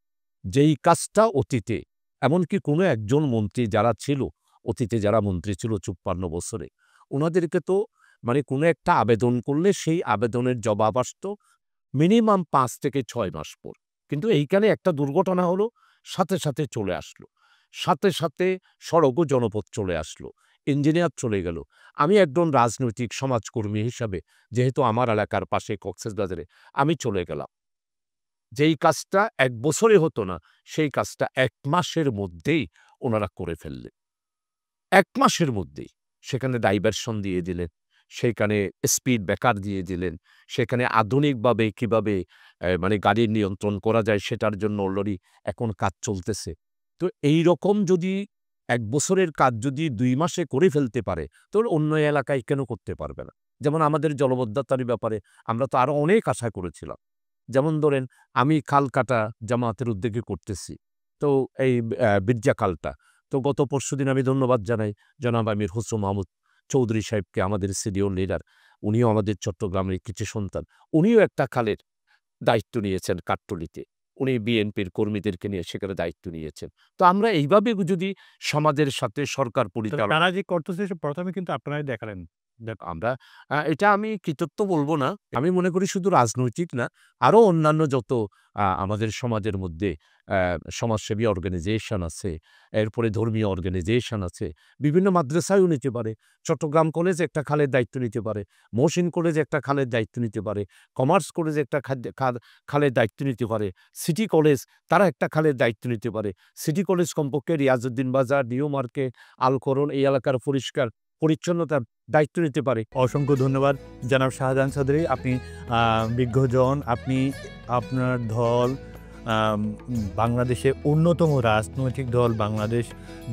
যেই কাজটা অতীতে এমনকি কোনো একজন মন্ত্রী যারা ছিল, অতীতে যারা মন্ত্রী ছিল 54 বছরে, ওনাদেরকে তো মানে কোনো একটা আবেদন করলে সেই আবেদনের জবাব আসতো মিনিমাম 5 থেকে 6 মাস পর। কিন্তু এইখানে একটা দুর্ঘটনা হলো, সাথে সাথে চলে আসলো, সাথে সাথে সড়ক ও জনপথ চলে আসলো, ইঞ্জিনিয়ার চলে গেল। আমি একজন রাজনৈতিক সমাজকর্মী হিসাবে যেহেতু আমার এলাকার পাশে কক্সবাজারে আমি চলে গেলাম। যেই কাজটা 1 বছরে হতো না, সেই কাজটা 1 মাসের মধ্যেই ওনারা করে ফেললেন। 1 মাসের মধ্যেই সেখানে ডাইভারশন দিয়ে দিলেন, সেখানে স্পিড ব্রেকার দিয়ে দিলেন, সেখানে আধুনিকভাবে কিভাবে মানে গাড়ির নিয়ন্ত্রণ করা যায় সেটার জন্য অলরেডি এখন কাজ চলতেছে। তো এইরকম যদি 1 বছরের কাজ যদি 2 মাসে করে ফেলতে পারে, তাহলে অন্য এলাকায় কেন করতে পারবে না? যেমন আমাদের জলবদ্ধতার ব্যাপারে আমরা তো আরো অনেক আশা করেছিলাম। যেমন ধরেন আমি খাল কাটা জামায়াতের উদ্যোগে করতেছি, তো এই বিরজা খালটা তো গত পরশুদিন আমি ধন্যবাদ জানাই জনাব আমির হোসেন মাহমুদ চৌধুরী সাহেবকে, আমাদের সিনিয়র লিডার, উনিও আমাদের চট্টগ্রামের কৃতি সন্তান, উনিও একটা খালের দায়িত্ব নিয়েছেন কাঠতলিতে, উনি বিএনপির কর্মীদেরকে নিয়ে সেখানে দায়িত্ব নিয়েছেন। তো আমরা এইভাবে যদি সমাজের সাথে সরকার পরিচালনা, তারা যে করতেছে প্রথমে কিন্তু আপনারাই দেখালেন। আমরা এটা আমি কৃতিত্ব বলব না, আমি মনে করি শুধু রাজনৈতিক না, আরও অন্যান্য যত আমাদের সমাজের মধ্যে সমাজসেবী অর্গানাইজেশন আছে, এরপরে ধর্মীয় অর্গানাইজেশন আছে, বিভিন্ন মাদ্রাসায়ও নিতে পারে, চট্টগ্রাম কলেজ একটা খালের দায়িত্ব নিতে পারে, মহসিন কলেজ একটা খালের দায়িত্ব নিতে পারে, কমার্স কলেজ একটা খালের দায়িত্ব নিতে পারে, সিটি কলেজ তারা একটা খালের দায়িত্ব নিতে পারে। সিটি কলেজ কমপক্ষে রিয়াজউদ্দিন বাজার, নিউ মার্কেট, আলকরণ এই এলাকার পরিষ্কার পরিচ্ছন্নতার দায়িত্ব নিতে পারে। অসংখ্য ধন্যবাদ জনাব শাহজাহান চৌধুরী। আপনি বিজ্ঞজন, আপনি আপনার দল বাংলাদেশের অন্যতম রাজনৈতিক দল বাংলাদেশ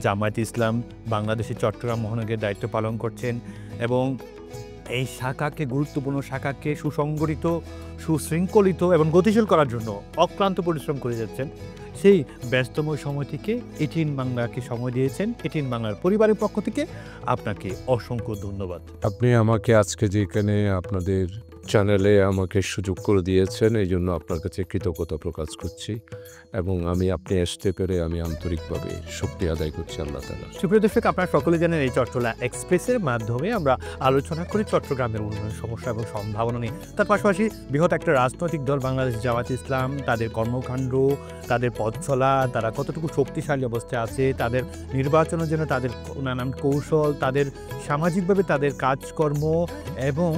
জামায়াতে ইসলাম বাংলাদেশের চট্টগ্রাম মহানগরের দায়িত্ব পালন করছেন এবং এই শাখাকে গুরুত্বপূর্ণ শাখাকে সুসংগঠিত, সুশৃঙ্খলিত এবং গতিশীল করার জন্য অক্লান্ত পরিশ্রম করে যাচ্ছেন। সেই ব্যস্তময় সময় থেকে এটিএন বাংলাকে সময় দিয়েছেন। এটিএন বাংলার পরিবারের পক্ষ থেকে আপনাকে অসংখ্য ধন্যবাদ। আপনি আমাকে আজকে যেখানে আপনাদের চ্যানেলে আমাকে সুযোগ করে দিয়েছেন, এই জন্য আপনার কাছে কৃতজ্ঞতা প্রকাশ করছি এবং আপনি আসতে পেরে আমি আন্তরিকভাবে শুকরিয়া আদায় করছি আল্লাহ তাআলা। সুপ্রিয় দর্শক, আপনারা সকলে জানেন এই চট্টলা এক্সপ্রেসের মাধ্যমে আমরা আলোচনা করি চট্টগ্রামের উন্নয়ন সমস্যা এবং সম্ভাবনা নিয়ে। তার পাশাপাশি বৃহৎ একটা রাজনৈতিক দল বাংলাদেশ জামায়াতে ইসলাম, তাদের কর্মকাণ্ড, তাদের পথ চলা, তারা কতটুকু শক্তিশালী অবস্থায় আছে, তাদের নির্বাচনের জন্য তাদের নানান কৌশল, তাদের সামাজিকভাবে তাদের কাজকর্ম এবং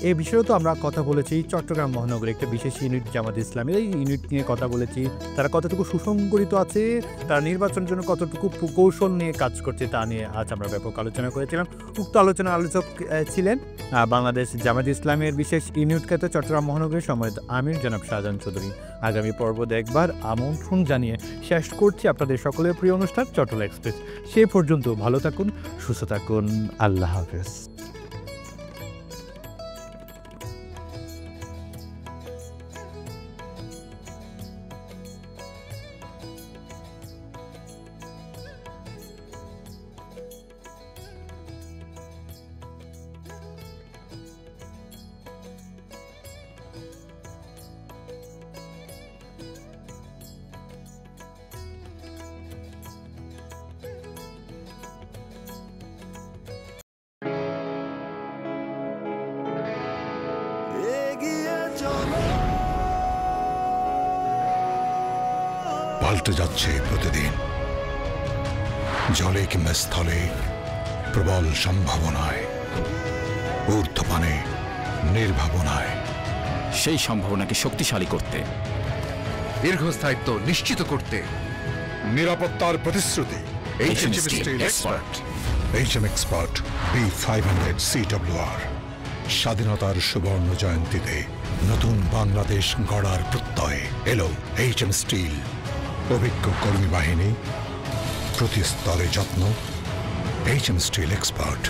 এ বিষয়েও তো আমরা কথা বলেছি। চট্টগ্রাম মহানগরে একটা বিশেষ ইউনিট জামায়াতে ইসলামের, এই ইউনিট নিয়ে কথা বলেছি। তারা কতটুকু সুসংগঠিত আছে, তারা নির্বাচনের জন্য কতটুকু কৌশল নিয়ে কাজ করছে তা নিয়ে আজ আমরা ব্যাপক আলোচনা করেছিলাম। উক্ত আলোচনার আলোচক ছিলেন বাংলাদেশ জামায়াতে ইসলামের বিশেষ ইউনিটখ্যাত চট্টগ্রাম মহানগরের সম্মানিত আমির জনাব শাহজাহান চৌধুরী। আগামী পর্ব দেখবার আমন্ত্রণ জানিয়ে শেষ করছি আপনাদের সকলের প্রিয় অনুষ্ঠান চট্টলা এক্সপ্রেস। সে পর্যন্ত ভালো থাকুন, সুস্থ থাকুন, আল্লাহ হাফেজ। এগিয়ে চলো, পাল্টে যাচ্ছে প্রতিদিন, জলে কিংবা স্থলে, প্রবল সম্ভাবনায়, ঊর্ধ্বপানে, নির্ভাবনায়। সেই সম্ভাবনাকে শক্তিশালী করতে, দীর্ঘস্থায়িত্ব নিশ্চিত করতে নিরাপত্তার প্রতিশ্রুতি। HM Steel Expert। HM Expert B500 CWR। স্বাধীনতার সুবর্ণ জয়ন্তীতে নতুন বাংলাদেশ গড়ার প্রত্যয়ে এলো HM স্টিল। অভিজ্ঞ কর্মী বাহিনী, প্রতি স্তরে যত্ন। HM steel expert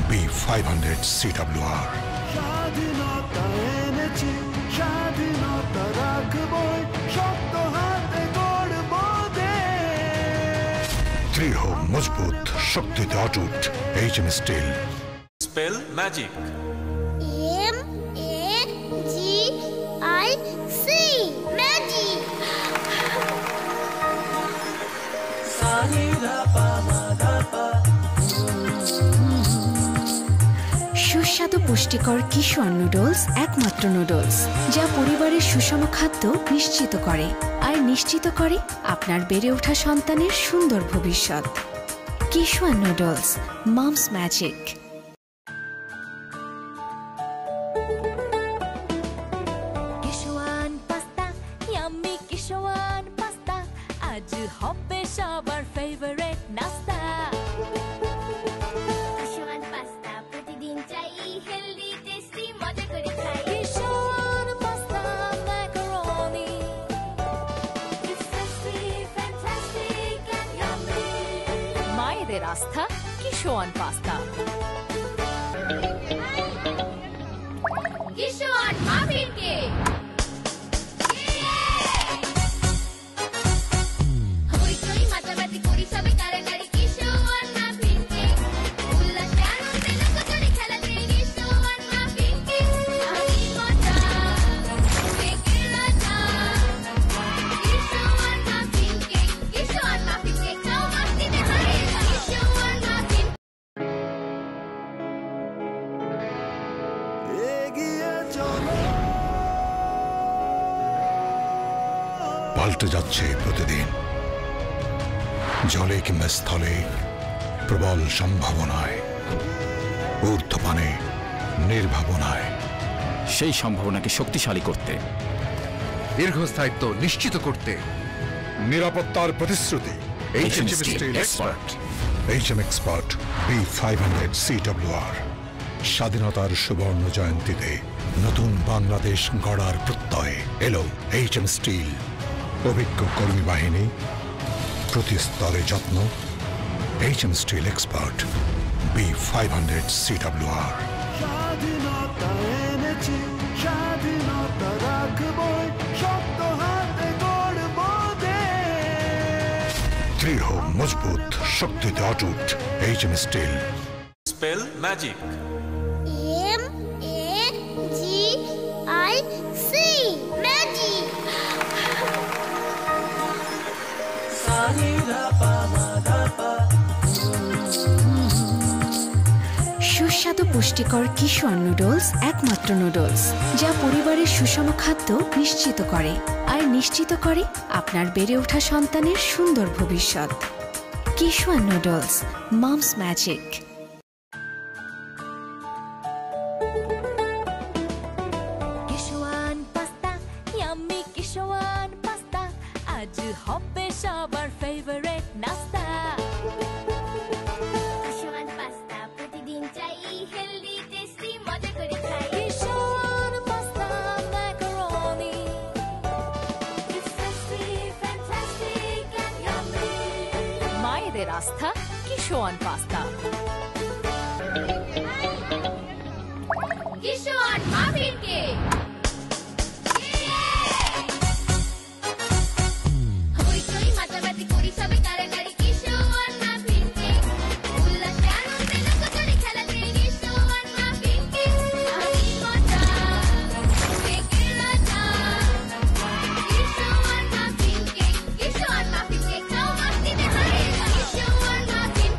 B500 CWR। স্বাধীনতা এনেছি, স্বাধীনতা রাখবই, শক্ত হাতে গড়ব দেশ। দৃঢ়, মজবুত, শক্তিতে অটুট। HM steel. Spell magic. MAGIC magic. সুস্বাদু পুষ্টিকর কিশোর নুডলস একমাত্র নুডলস যা পরিবারের সুষম খাদ্য নিশ্চিত করে আর নিশ্চিত করে আপনার বেড়ে ওঠা সন্তানের সুন্দর ভবিষ্যৎ। Kishore noodles, mom's magic. Kishwan pasta, yummy Kishwan pasta, আজ হবে সবার ফেভারিট নাস্তা। কিশোয়ান পাস্তা প্রতিদিন চাই, হেলদি টেস্টি মজা করে খাই। Kishwan pasta macaroni, It's tasty, fantastic and yummy. মায়েদের আস্থা Kishwan pasta. Kishwan muffin cake. হইচই মাতামাতি করি সবাই কারাকারি, কিশোয়ান মাফিন কেক। উল্লাসে আনন্দে লোকজনে খেলাতে, কিশোয়ান মাফিন কেক। আমি মজা, কেকের রাজা। কিশোয়ান মাফিন কেক, কিশোয়ান মাফিন কেক, খাও মাস্তিতে ভরে। কিশোয়ান মাফিন। এগিয়ে চলো, পাল্টে যাচ্ছে প্রতিদিন, জলে কিংবা স্থলে, প্রবল সম্ভাবনায়, ঊর্ধ্বপানে, নির্ভাবনায়। সেই সম্ভাবনাকে শক্তিশালী করতে, দীর্ঘস্থায়িত্ব নিশ্চিত করতে নিরাপত্তার প্রতিশ্রুতি। HM Steel Expert। HM Expert B500 CWR স্বাধীনতার সুবর্ণ জয়ন্তীতে নতুন বাংলাদেশ গড়ার প্রত্যয় এলো HM স্টিল। অভিজ্ঞ কর্মী বাহিনী, প্রতি স্তরে যত্ন। HM steel expert B500 CWR। স্বাধীনতা এনেছি, স্বাধীনতা রাখবই, শক্ত হাতে গড়ব দেশ। দৃঢ় মজবুত শক্তিতে অটুট HM steel. Spell magic. MAGIC magic. সুস্বাদু পুষ্টিকর কিশোর নুডলস একমাত্র নুডলস যা পরিবারের সুষম খাদ্য নিশ্চিত করে আর নিশ্চিত করে আপনার বেড়ে ওঠা সন্তানের সুন্দর ভবিষ্যৎ। Kishore noodles, mom's magic. Kishwan pasta, yummy Kishwan pasta, আজ হবে সবার ফেভারিট নাস্তা। কিশোয়ান পাস্তা প্রতিদিন চাই, হেলদি টেস্টি মজা করে খাই। Kishwan pasta macaroni, It's tasty, fantastic and yummy। মায়েদের আস্থা কিশোয়ান পাস্তা।